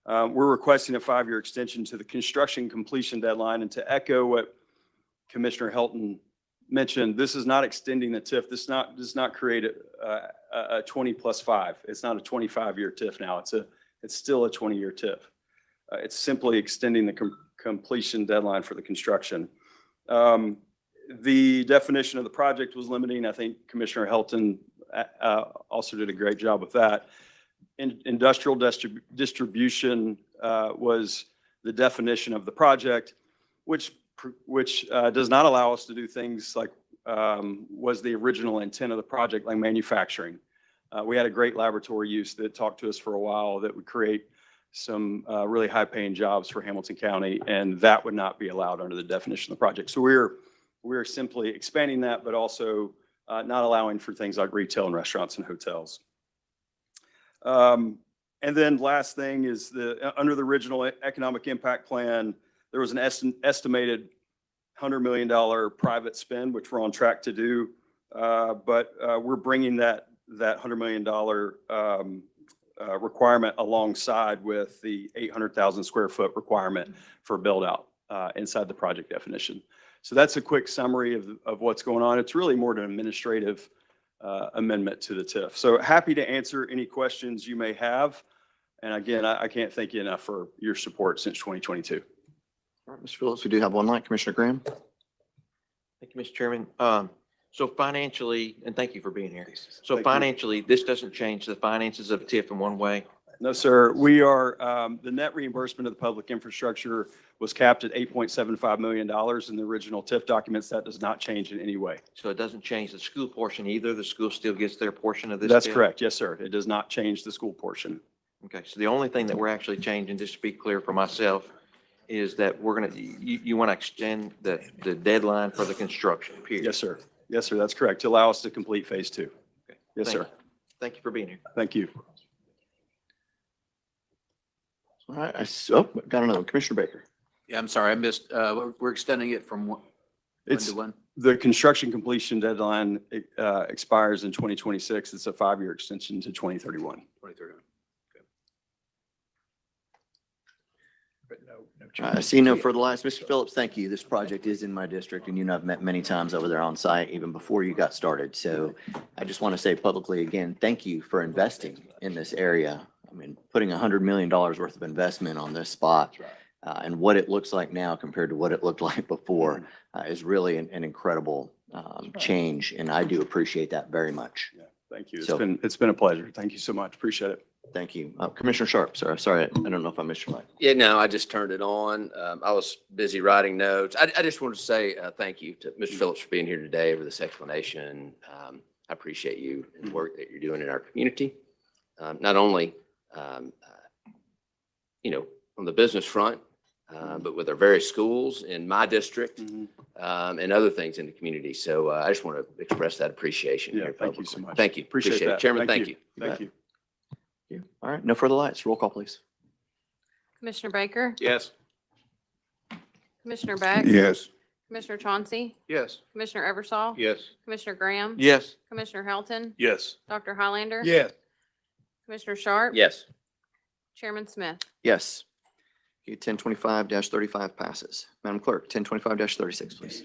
We're requesting a 5-year extension to the construction completion deadline. And to echo what Commissioner Hilton mentioned, this is not extending the TIF. This does not create a 20 plus 5. It's not a 25-year TIF now. It's still a 20-year TIF. It's simply extending completion deadline for the construction. The definition of the project was limiting. I think Commissioner Helton also did a great job with that. Industrial distribution was the definition of the project, which does not allow us to do things like was the original intent of the project, like manufacturing. We had a great laboratory use that talked to us for a while that would create some really high-paying jobs for Hamilton County, and that would not be allowed under the definition of the project. So we're simply expanding that, but also not allowing for things like retail and restaurants and hotels. And then last thing is under the original economic impact plan, there was an estimated $100 million private spend, which we're on track to do. But we're bringing that $100 million requirement alongside with the 800,000 square foot requirement for build out inside the project definition. So that's a quick summary of what's going on. It's really more an administrative amendment to the TIF. So happy to answer any questions you may have. And again, I can't thank you enough for your support since 2022. All right, Mr. Phillips, we do have one light. Commissioner Graham? Thank you, Mr. Chairman. So financially, and thank you for being here. So Thank you. financially, this doesn't change the finances of TIF in one way? No, sir. We are, the net reimbursement of the public infrastructure was capped at $8.75 million in the original TIF documents. That does not change in any way. So it doesn't change the school portion either? The school still gets their portion of this? That's bill? correct. Yes, sir. It does not change the school portion. Okay, so the only thing that we're actually changing, just to be clear for myself, is that we're gonna, you want to extend the deadline for the construction, period? Yes, sir. Yes, sir. That's correct. To allow us to complete phase two. Okay. Yes, Thank sir. you. Thank you for being here. Thank you. All right, got another one. Commissioner Baker? Yeah, I'm sorry, I missed, we're extending it from when It's to when? the construction completion deadline expires in 2026. It's a 5-year extension to 2031. 2031. I see no further lights. Mr. Phillips, thank you. This project is in my district, and you and I've met many times over there on site, even before you got started. So I just want to say publicly again, thank you for investing in this area. I mean, putting $100 million worth of investment on this spot and what it looks like now compared to what it looked like before is really an incredible change, and I do appreciate that very much. Yeah, thank you. So- It's been a pleasure. Thank you so much. Appreciate it. Thank you. Commissioner Sharp, sir. Sorry, I don't know if I missed your mic. Yeah, no, I just turned it on. I was busy writing notes. I just wanted to say thank you to Mr. Phillips for being here today for this explanation. I appreciate you and the work that you're doing in our community. Not only, on the business front, but with our various schools in my district and other things in the community. So I just want to express that appreciation. Yeah, here thank you publicly. so much. Thank you. Appreciate it. that. Chairman, thank you. Thank you. All right, no further lights. Roll call, please. Commissioner Baker? Yes. Commissioner Beck? Yes. Commissioner Chauncey? Yes. Commissioner Eversol? Yes. Commissioner Graham? Yes. Commissioner Helton, Yes. Dr. Highlander? Yes. Commissioner Sharp? Yes. Chairman Smith? Yes. 1025-35 passes. Madam Clerk, 1025-36, please.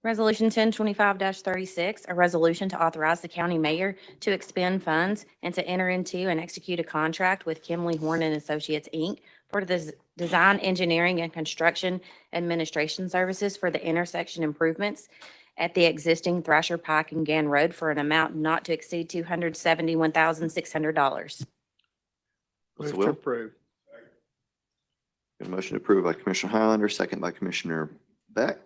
Resolution 1025-36, a resolution to authorize the county mayor to expend funds and to enter into and execute a contract with Kimley Horn and Associates, Inc. for the design, engineering, and construction administration services for the intersection improvements at the existing Thrasher Pike and Gann Road for an amount not to exceed $271,600. What's the Move to will? approve. Got a motion approved by Commissioner Highlander, second by Commissioner Beck.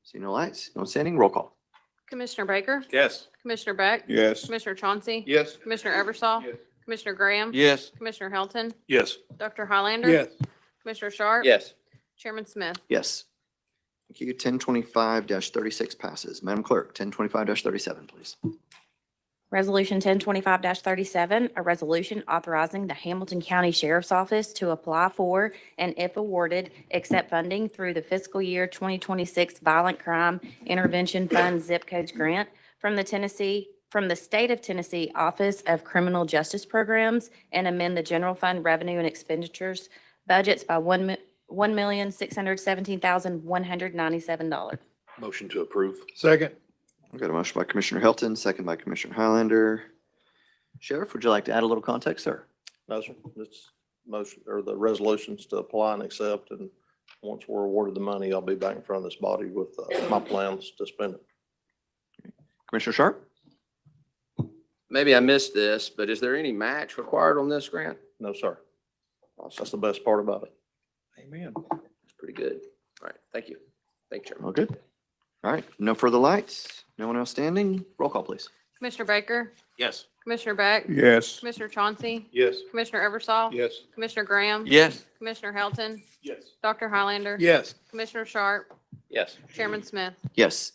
See no lights, no standing, roll call. Commissioner Baker? Yes. Commissioner Beck? Yes. Commissioner Chauncey? Yes. Commissioner Eversol? Yes. Commissioner Graham? Yes. Commissioner Helton, Yes. Dr. Highlander? Yes. Commissioner Sharp? Yes. Chairman Smith? Yes. Thank you. 1025-36 passes. Madam Clerk, 1025-37, please. Resolution 1025-37, a resolution authorizing the Hamilton County Sheriff's Office to apply for and if awarded, accept funding through the fiscal year 2026 Violent Crime Intervention Fund Zip Codes Grant from the State of Tennessee Office of Criminal Justice Programs and amend the general fund revenue and expenditures budgets by $1,617,197. Motion to approve. Second. We've got a motion by Commissioner Helton, second by Commissioner Highlander. Sheriff, would you like to add a little context, sir? No, sir. motion or the resolutions to apply and accept. And once we're awarded the money, I'll be back in front of this body with my plans to spend it. Commissioner Sharp? Maybe I missed this, but is there any match required on this grant? No, sir. That's the best part about it. Amen. It's pretty good. All right, thank you. Thank you, Chairman. All good. All right, no further lights. No one else standing. Roll call, please. Commissioner Baker? Yes. Commissioner Beck? Yes. Commissioner Chauncey? Yes. Commissioner Eversol? Yes. Commissioner Graham? Yes. Commissioner Helton, Yes. Dr. Highlander? Yes. Commissioner Sharp? Yes. Chairman Smith? Yes.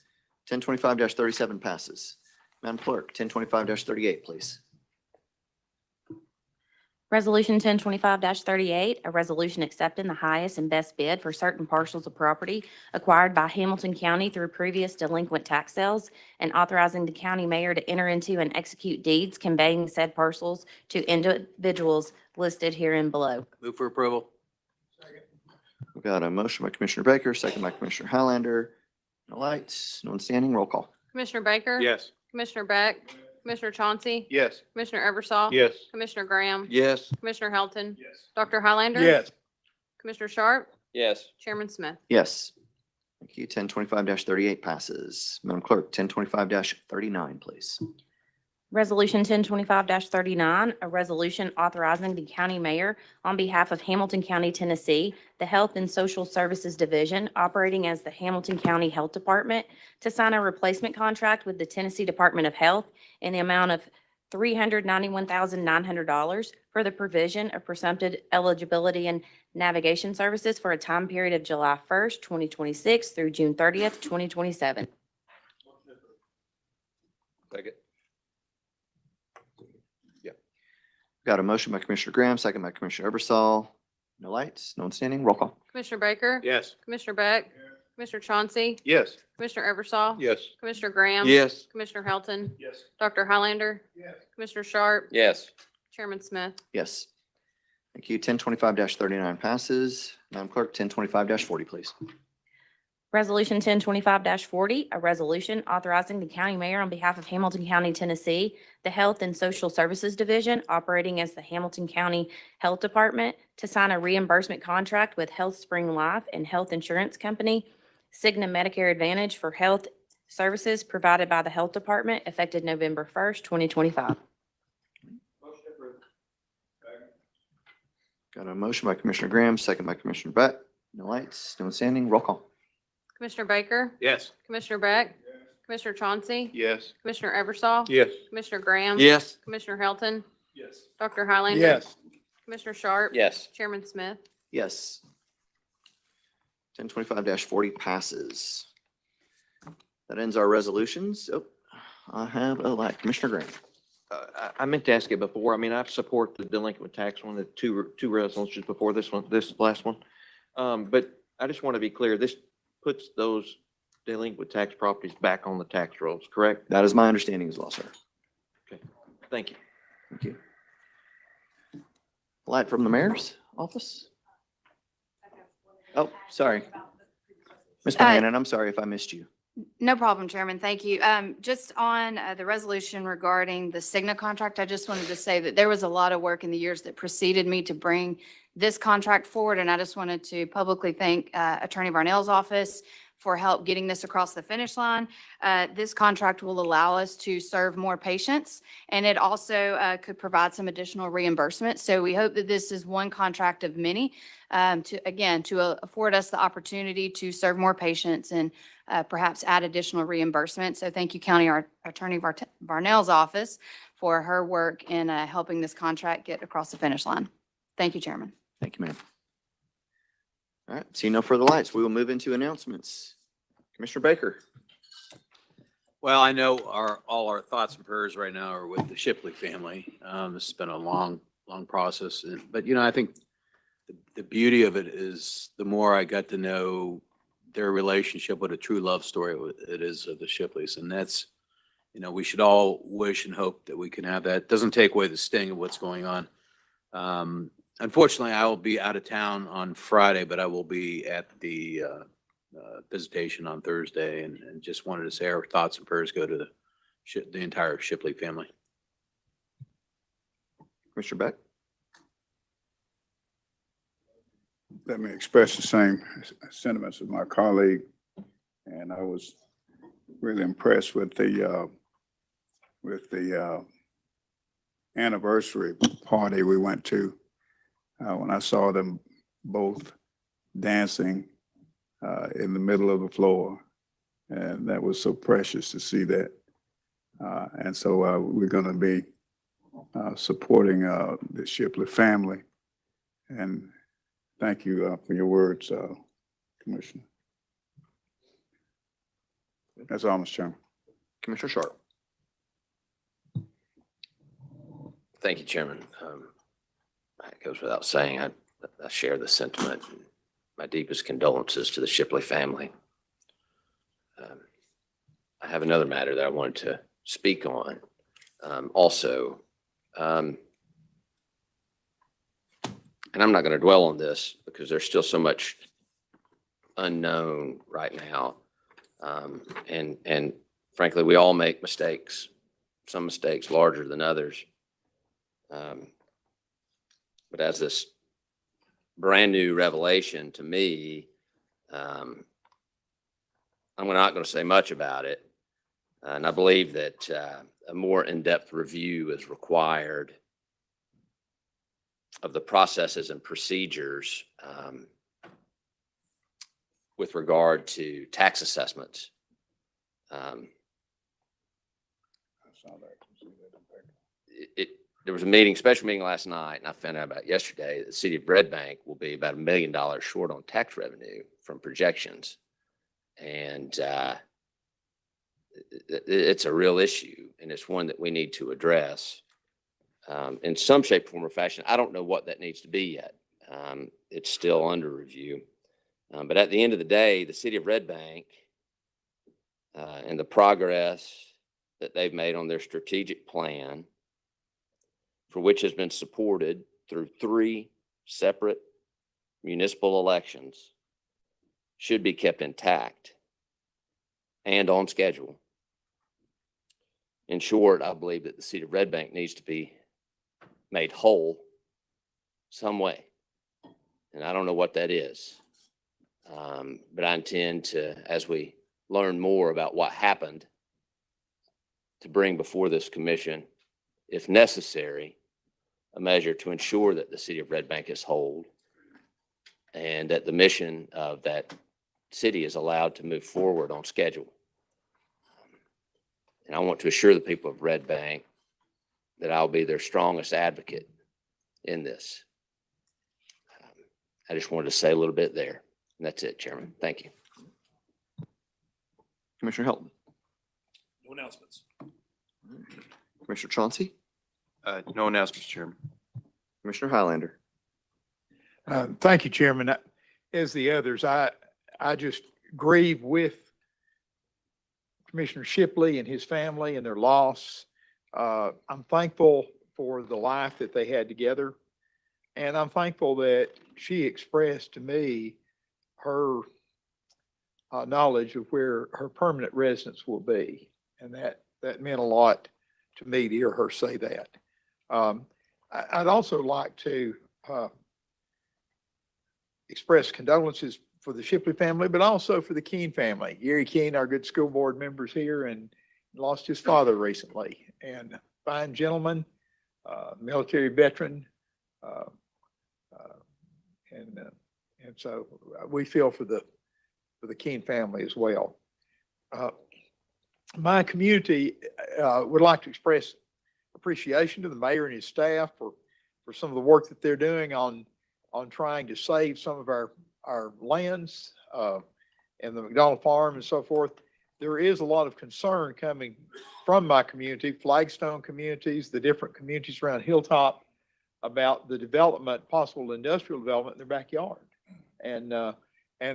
1025-37 passes. Madam Clerk, 1025-38, please. Resolution 1025-38, a resolution accepting the highest and best bid for certain parcels of property acquired by Hamilton County through previous delinquent tax sales and authorizing the county mayor to enter into and execute deeds conveying said parcels to individuals listed herein below. Move for approval. We've got a motion by Commissioner Baker, second by Commissioner Highlander. No lights, no one standing. Roll call. Commissioner Baker? Yes. Commissioner Beck? Commissioner Chauncey? Yes. Commissioner Eversol? Yes. Commissioner Graham? Yes. Commissioner Helton, Yes. Dr. Highlander? Yes. Commissioner Sharp? Yes. Chairman Smith? Yes. Thank you. 1025-38 passes. Madam Clerk, 1025-39, please. Resolution 1025-39, a resolution authorizing the county mayor on behalf of Hamilton County, Tennessee, the Health and Social Services Division operating as the Hamilton County Health Department to sign a replacement contract with the Tennessee Department of Health in the amount of $391,900 for the provision of presumptive eligibility and navigation services for a time period of July 1st, 2026 through June 30th, 2027. Second. Got a motion by Commissioner Graham, second by Commissioner Eversol. No lights, no one standing. Roll call. Commissioner Baker? Yes. Commissioner Beck? Commissioner Chauncey? Yes. Commissioner Eversol? Yes. Commissioner Graham? Yes. Commissioner Helton, Yes. Dr. Highlander? Yes. Commissioner Sharp? Yes. Chairman Smith? Yes. Thank you. 1025-39 passes. Madam Clerk, 1025-40, please. Resolution 1025-40, a resolution authorizing the county mayor on behalf of Hamilton County, Tennessee, the Health and Social Services Division operating as the Hamilton County Health Department to sign a reimbursement contract with Health Spring Life and Health Insurance Company, Cigna Medicare Advantage for health services provided by the Health Department effective November 1st, 2025. Got a motion by Commissioner Graham, second by Commissioner Beck. No lights, no one standing. Roll call. Commissioner Baker? Yes. Commissioner Beck? Commissioner Chauncey? Yes. Commissioner Eversol? Yes. Commissioner Graham? Yes. Commissioner Helton, Yes. Dr. Highlander? Yes. Commissioner Sharp? Yes. Chairman Smith? Yes. 1025-40 passes. That ends our resolutions. Oh, I have a light. Commissioner Graham. I meant to ask you before. I mean, I support the delinquent tax one, the two resolutions before this one, this last one. But I just want to be clear, this puts those delinquent tax properties back on the tax rolls, correct? That is my understanding as well, sir. Thank you. Thank you. Light from the mayor's office? Oh, sorry. Ms. Bohannon, I'm sorry if I missed you. No problem, Chairman. Thank you. Just on the resolution regarding the Cigna contract, I just wanted to say that there was a lot of work in the years that preceded me to bring this contract forward, and I just wanted to publicly thank Attorney Varnell's office for help getting this across the finish line. This contract will allow us to serve more patients, and it also could provide some additional reimbursement. So we hope that this is one contract of many to afford us the opportunity to serve more patients and perhaps add additional reimbursement. So thank you, County Attorney Varnell's office for her work in helping this contract get across the finish line. Thank you, Chairman. Thank you, ma'am. All right, see no further lights. We will move into announcements. Commissioner Baker. Well, I know all our thoughts and prayers right now are with the Shipley family. This has been a long process, but I think the beauty of it is the more I got to know their relationship, what a true love story it is of the Shipleys. And that's, we should all wish and hope that we can have that. It doesn't take away the sting of what's going on. Unfortunately, I will be out of town on Friday, but I will be at the visitation on Thursday, and just wanted to say our thoughts and prayers go to the entire Shipley family. Commissioner Beck. let me express the same sentiments of my colleague. And I was really impressed with the anniversary party we went to when I saw them both dancing in the middle of the floor. And that was so precious to see that. And so we're going to be supporting the Shipley family. And thank you for your words, Commissioner. That's all, Mr. Chairman. Commissioner Sharp. Thank you, Chairman. It goes without saying, I share the sentiment. My deepest condolences to the Shipley family. I have another matter that I wanted to speak on also. And I'm not going to dwell on this because there's still so much unknown right now. And frankly, we all make mistakes, some mistakes larger than others. But as this brand new revelation to me, I'm not going to say much about it. And I believe that a more in-depth review is required of the processes and procedures with regard to tax assessments. There was a meeting, special meeting last night, and I found out about yesterday that the city of Red Bank will be about $1 million short on tax revenue from projections. And it's a real issue, and it's one that we need to address in some shape, form, or fashion. I don't know what that needs to be yet. It's still under review. But at the end of the day, the city of Red Bank and the progress that they've made on their strategic plan, for which has been supported through 3 separate municipal elections, should be kept intact and on schedule. In short, I believe that the city of Red Bank needs to be made whole some way. And I don't know what that is. But I intend to, as we learn more about what happened, to bring before this commission, if necessary, a measure to ensure that the city of Red Bank is whole and that the mission of that city is allowed to move forward on schedule. And I want to assure the people of Red Bank that I'll be their strongest advocate in this. I just wanted to say a little bit there. And that's it, Chairman. Thank you. Commissioner Hilton. No announcements. Commissioner Chauncey. No announcements, Chairman. Commissioner Highlander. Thank you, Chairman. As the others, I just grieve with Commissioner Shipley and his family and their loss. I'm thankful for the life that they had together. And I'm thankful that she expressed to me her knowledge of where her permanent residence will be. And that meant a lot to me to hear her say that. I'd also like to express condolences for the Shipley family, but also for the Keene family. Gary Keene, our good school board members here, and lost his father recently. And fine gentleman, military veteran, and so we feel for the Keene family as well. My community would like to express appreciation to the mayor and his staff for some of the work that they're doing on trying to save some of our lands and the McDonald Farm and so forth. There is a lot of concern coming from my community, Flagstone communities, the different communities around Hilltop, about the development, possible industrial development in their backyard. And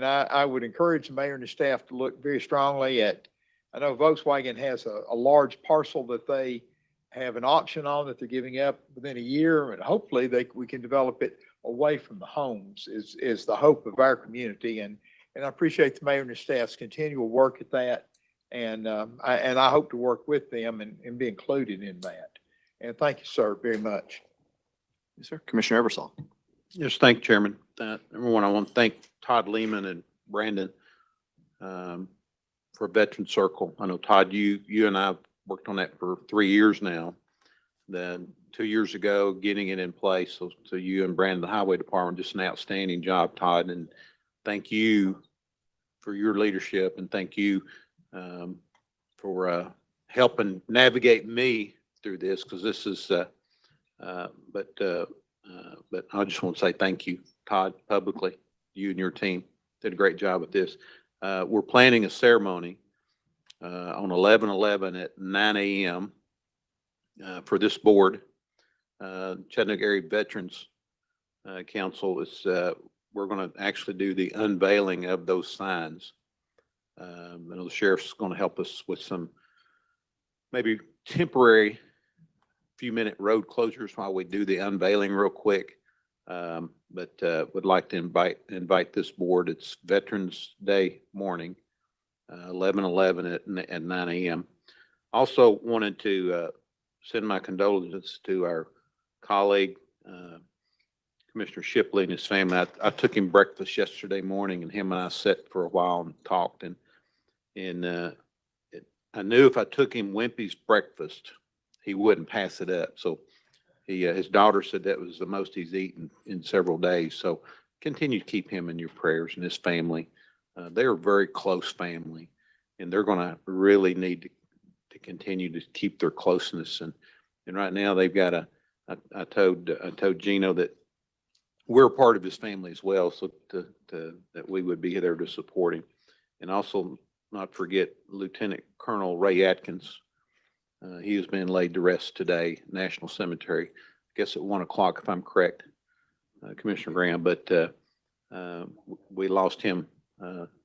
I would encourage the mayor and the staff to look very strongly at, I know Volkswagen has a large parcel that they have an auction on that they're giving up within a year, and hopefully we can develop it away from the homes is the hope of our community. And I appreciate the mayor and the staff's continual work at that. And I hope to work with them and be included in that. And thank you, sir, very much. Yes, sir. Commissioner Eversole. Yes, thank you, Chairman. number one, I want to thank Todd Lehman and Brandon for Veteran Circle. I know, Todd, you and I have worked on that for 3 years now. Then 2 years ago, getting it in place. So to you and Brandon, the Highway Department, just an outstanding job, Todd. And thank you for your leadership, and thank you for helping navigate me through this, because this is, but I just want to say thank you, Todd, publicly. You and your team did a great job at this. We're planning a ceremony on 11/11 at 9 a.m. For this board. Chattanooga Area Veterans Council is, we're going to actually do the unveiling of those signs. I know the sheriff's going to help us with some maybe temporary few-minute road closures while we do the unveiling real quick. But would like to invite this board. It's Veterans Day morning, 11/11 at 9 a.m. Also wanted to send my condolences to our colleague, Commissioner Shipley and his family. I took him breakfast yesterday morning, and him and I sat for a while and talked. And I knew if I took him Wimpy's breakfast, he wouldn't pass it up. So his daughter said that was the most he's eaten in several days. So continue to keep him in your prayers and his family. They're a very close family, and they're going to really need to continue to keep their closeness. And right now they've got I told Gino that we're a part of his family as well. So that we would be there to support him. And also not forget Lieutenant Colonel Ray Atkins. He has been laid to rest today, National Cemetery, I guess at 1 o'clock, if I'm correct, Commissioner Graham, but we lost him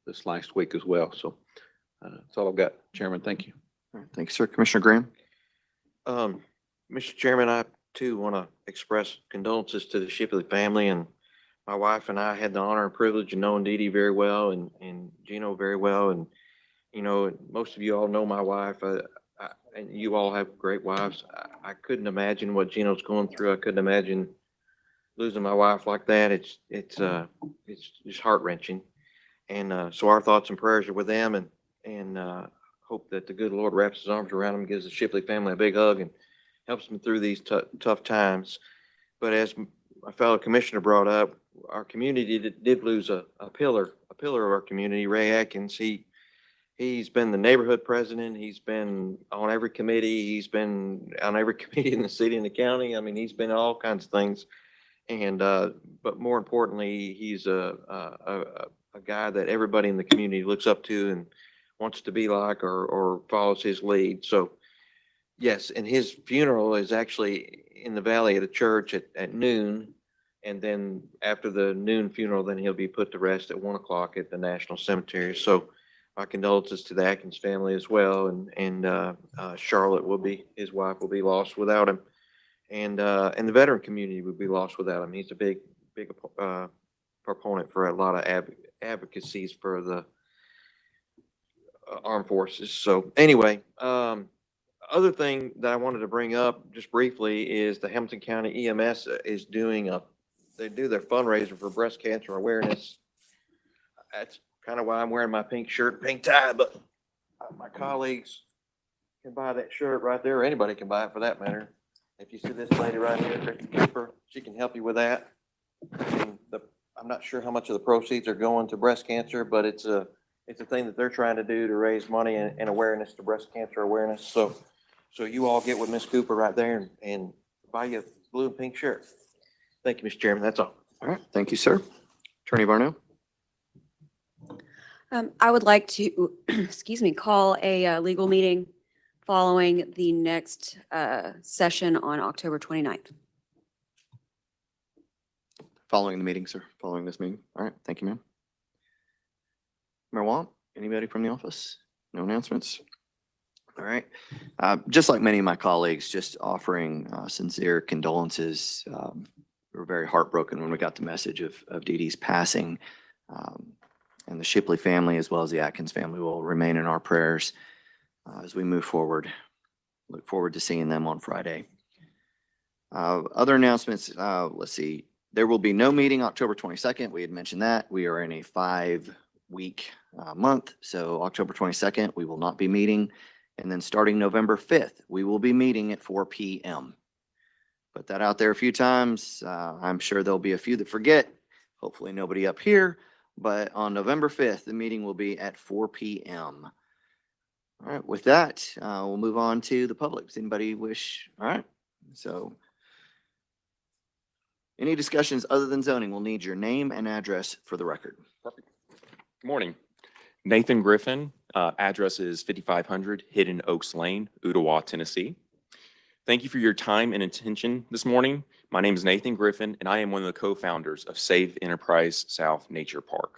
this last week as well. So that's all I've got, Chairman. Thank you. All right, thank you, sir. Commissioner Graham? Mr. Chairman, I too want to express condolences to the Shipley family, and my wife and I had the honor and privilege of knowing Dee Dee very well and Gino very well. And, you know, most of you all know my wife, and you all have great wives. I couldn't imagine what Gino's going through. I couldn't imagine losing my wife like that. It's just heart wrenching. And so our thoughts and prayers are with them, and hope that the good Lord wraps his arms around them, gives the Shipley family a big hug, and helps them through these tough times. But as my fellow commissioner brought up, our community did lose a pillar of our community, Ray Atkins. He's been the neighborhood president. He's been on every committee. He's been on every committee in the city and the county. I mean, he's been all kinds of things. And, but more importantly, he's a guy that everybody in the community looks up to and wants to be like, or follows his lead. So yes, and his funeral is actually in the Valley of the Church at noon. And then after the noon funeral, then he'll be put to rest at 1 o'clock at the National Cemetery. So my condolences to the Atkins family as well. And Charlotte his wife will be lost without him. And the veteran community would be lost without him. He's a big proponent for a lot of advocacies for the armed forces. So anyway, other thing that I wanted to bring up just briefly is the Hamilton County EMS is they do their fundraiser for breast cancer awareness. That's kind of why I'm wearing my pink shirt, pink tie, but my colleagues can buy that shirt right there, or anybody can buy it for that matter. If you see this lady right here, Kristen Cooper, she can help you with that. And I'm not sure how much of the proceeds are going to breast cancer, but it's a thing that they're trying to do to raise money and awareness to breast cancer awareness. So you all get with Miss Cooper right there and buy you a blue and pink shirt. Thank you, Mr. Chairman. That's all. All right, thank you, sir. Attorney Varno? I would like to, call a legal meeting following the next session on October 29th. Following the meeting, sir, following this meeting. All right, thank you, ma'am. Mayor Wong, anybody from the office? No announcements? All right. Just like many of my colleagues, just offering sincere condolences. We were very heartbroken when we got the message of Dee Dee's passing. And the Shipley family, as well as the Atkins family, will remain in our prayers as we move forward. Look forward to seeing them on Friday. Other announcements, let's see. There will be no meeting October 22nd. We had mentioned that. We are in a 5-week month. So October 22nd, we will not be meeting. And then starting November 5th, we will be meeting at 4 PM. Put that out there a few times. I'm sure there'll be a few that forget. Hopefully nobody up here. But on November 5th, the meeting will be at 4 PM. All right, with that, we'll move on to the public. Does anybody wish? All right, so any discussions other than zoning, we'll need your name and address for the record. Perfect. Good morning. Nathan Griffin, address is 5500 Hidden Oaks Lane, Ottawa, Tennessee. Thank you for your time and attention this morning. My name is Nathan Griffin, and I am one of the co-founders of Save Enterprise South Nature Park.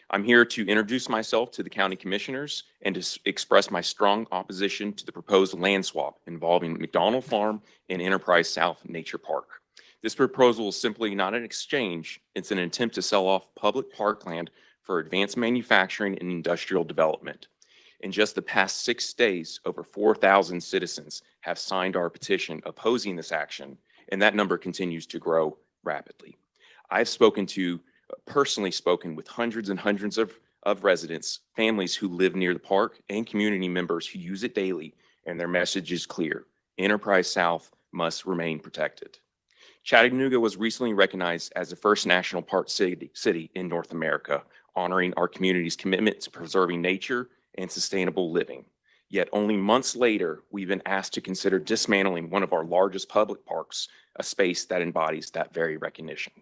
I'm here to introduce myself to the county commissioners and to express my strong opposition to the proposed land swap involving McDonald Farm and Enterprise South Nature Park. This proposal is simply not an exchange. It's an attempt to sell off public parkland for advanced manufacturing and industrial development. In just the past 6 days, over 4,000 citizens have signed our petition opposing this action, and that number continues to grow rapidly. I've personally spoken with hundreds and hundreds of residents, families who live near the park, and community members who use it daily, and their message is clear. Enterprise South must remain protected. Chattanooga was recently recognized as the first national park city in North America, honoring our community's commitment to preserving nature and sustainable living. Yet only months later, we've been asked to consider dismantling one of our largest public parks, a space that embodies that very recognition.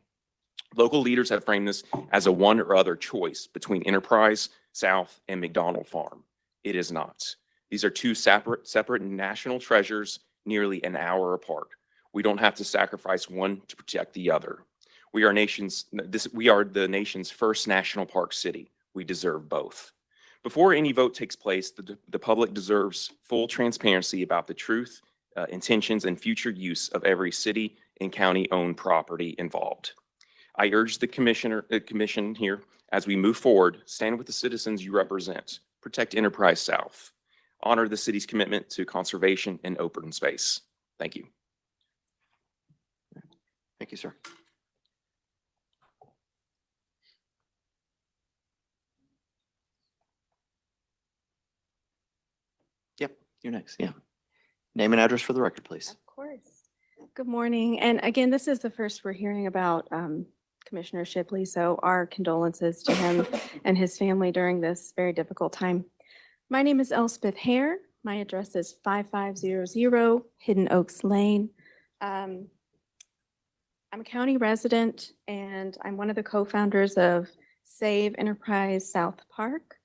Local leaders have framed this as a one or other choice between Enterprise South and McDonald Farm. It is not. These are two separate national treasures nearly an hour apart. We don't have to sacrifice one to protect the other. We are the nation's first national park city. We deserve both. Before any vote takes place, the public deserves full transparency about the truth, intentions, and future use of every city and county-owned property involved. I urge the commission here, as we move forward, stand with the citizens you represent, protect Enterprise South, honor the city's commitment to conservation and open space. Thank you. Thank you, sir. Yep, you're next. Yeah. Name and address for the record, please. Of course. Good morning. And again, this is the first we're hearing about Commissioner Shipley, so our condolences to him and his family during this very difficult time. My name is Elspeth Hare. My address is 5500 Hidden Oaks Lane. I'm a county resident, and I'm one of the co-founders of Save Enterprise South Park.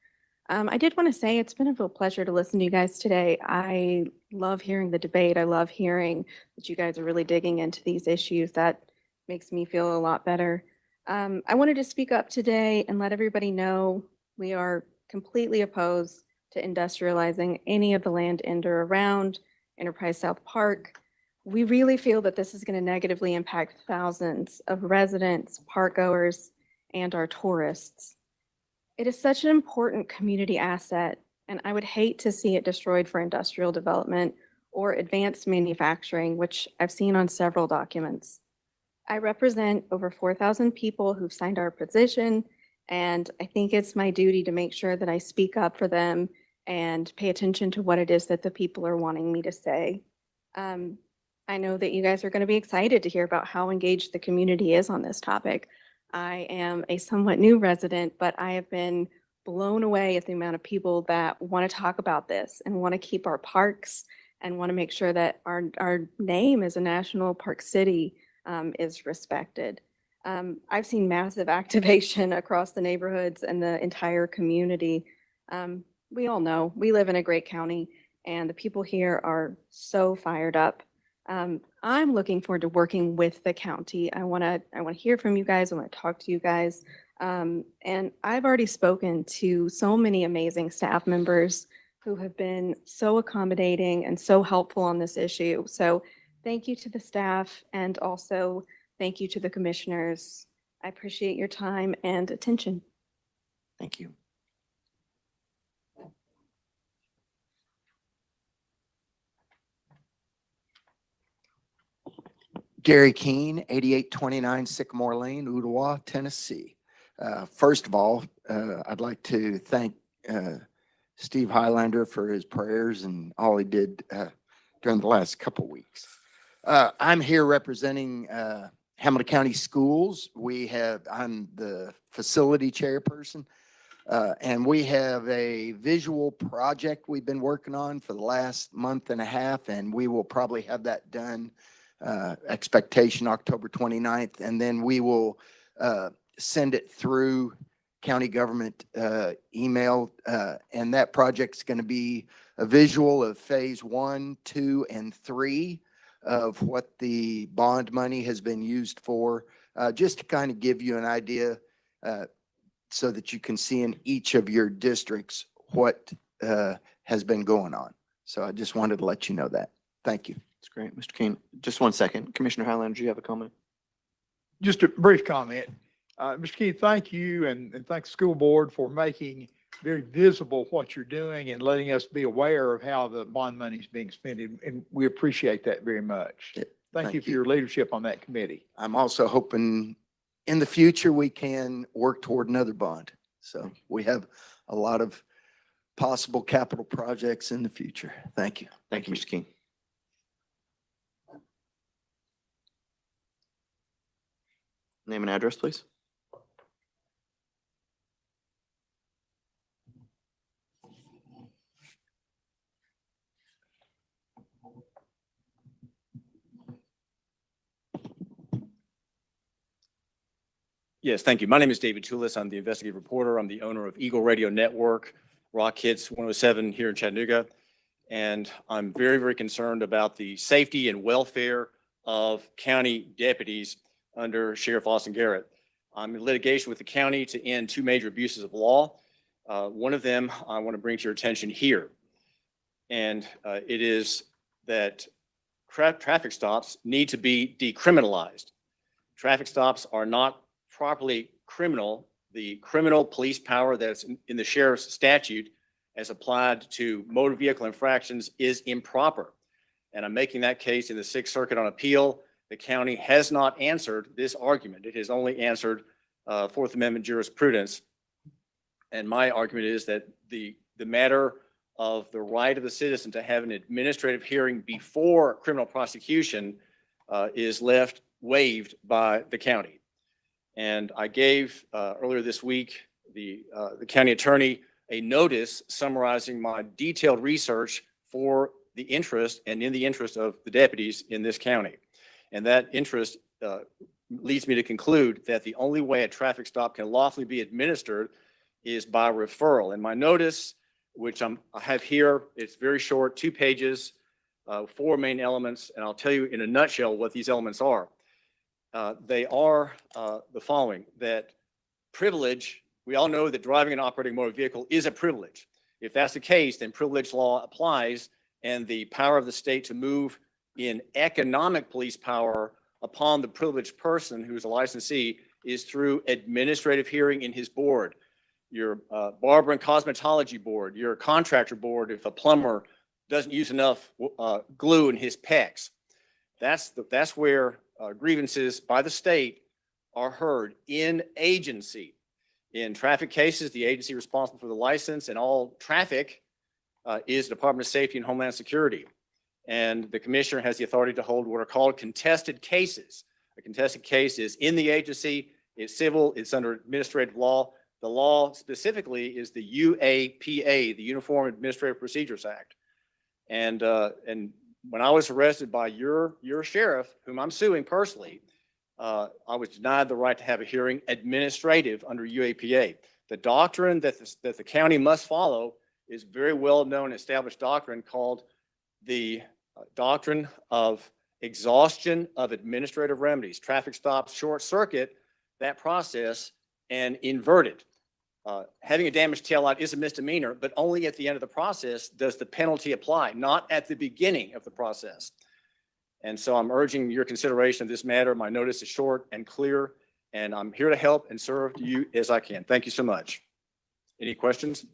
I did want to say it's been a real pleasure to listen to you guys today. I love hearing the debate. I love hearing that you guys are really digging into these issues. That makes me feel a lot better. I wanted to speak up today and let everybody know we are completely opposed to industrializing any of the land in or around Enterprise South Park. We really feel that this is going to negatively impact thousands of residents, park goers, and our tourists. It is such an important community asset, and I would hate to see it destroyed for industrial development or advanced manufacturing, which I've seen on several documents. I represent over 4,000 people who've signed our petition, and I think it's my duty to make sure that I speak up for them and pay attention to what it is that the people are wanting me to say. I know that you guys are going to be excited to hear about how engaged the community is on this topic. I am a somewhat new resident, but I have been blown away at the amount of people that want to talk about this and want to keep our parks and want to make sure that our name as a national park city is respected. I've seen massive activation across the neighborhoods and the entire community. We all know we live in a great county, and the people here are so fired up. I'm looking forward to working with the county. I want to hear from you guys. I want to talk to you guys. And I've already spoken to so many amazing staff members who have been so accommodating and so helpful on this issue. So thank you to the staff, and also thank you to the commissioners. I appreciate your time and attention. Thank you. Gary Keene, 8829 Sycamore Lane, Ooltewah, Tennessee. First of all, I'd like to thank Steve Highlander for his prayers and all he did during the last couple weeks. I'm here representing Hamilton County Schools. I'm the facility chairperson. And we have a visual project we've been working on for the last month and a half, and we will probably have that done, expectation October 29th. And then we will send it through county government email. And that project's going to be a visual of phase 1, 2, and 3 of what the bond money has been used for, just to kind of give you an idea so that you can see in each of your districts what has been going on. So I just wanted to let you know that. Thank you. That's great. Mr. King, just one second. Commissioner Highlander, do you have a comment? Just a brief comment. Mr. Keith, thank you and thank the school board for making very visible what you're doing and letting us be aware of how the bond money is being spent. And we appreciate that very much. Thank you for your leadership on that committee. I'm also hoping in the future we can work toward another bond. So we have a lot of possible capital projects in the future. Thank you. Thank you, Mr. King. Name and address, please. Yes, thank you. My name is David Tulis. I'm the investigative reporter. I'm the owner of Eagle Radio Network, Rock Hits 107 here in Chattanooga. And I'm very, very concerned about the safety and welfare of county deputies under Sheriff Austin Garrett. I'm in litigation with the county to end 2 major abuses of law. One of them I want to bring to your attention here. And it is that traffic stops need to be decriminalized. Traffic stops are not properly criminal. The criminal police power that's in the sheriff's statute as applied to motor vehicle infractions is improper. And I'm making that case in the 6th Circuit on appeal. The county has not answered this argument. It has only answered Fourth Amendment jurisprudence. And my argument is that the matter of the right of the citizen to have an administrative hearing before criminal prosecution is left waived by the county. And I gave earlier this week the county attorney a notice summarizing my detailed research for the interest and in the interest of the deputies in this county. And that interest leads me to conclude that the only way a traffic stop can lawfully be administered is by referral. And my notice, which I have here, it's very short, 2 pages, 4 main elements, and I'll tell you in a nutshell what these elements are. They are the following: that privilege, we all know that driving and operating a motor vehicle is a privilege. If that's the case, then privilege law applies, and the power of the state to move in economic police power upon the privileged person who is a licensee is through administrative hearing in his board. Your barber and cosmetology board, your contractor board, if a plumber doesn't use enough glue in his pecs. That's where grievances by the state are heard in agency. In traffic cases, the agency responsible for the license and all traffic is the Department of Safety and Homeland Security. And the commissioner has the authority to hold what are called contested cases. A contested case is in the agency, it's civil, it's under administrative law. The law specifically is the UAPA, the Uniform Administrative Procedures Act. And when I was arrested by your sheriff, whom I'm suing personally, I was denied the right to have a hearing administrative under UAPA. The doctrine that the county must follow is very well known established doctrine called the doctrine of exhaustion of administrative remedies. Traffic stops short circuit that process and invert it. Having a damaged taillight is a misdemeanor, but only at the end of the process does the penalty apply, not at the beginning of the process. And so I'm urging your consideration of this matter. My notice is short and clear, and I'm here to help and serve you as I can. Thank you so much. Any questions?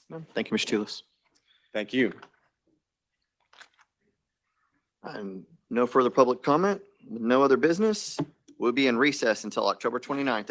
No. Thank you, Mr. Tulis. Thank you. And no further public comment. with no other business, we'll be in recess until October 29th at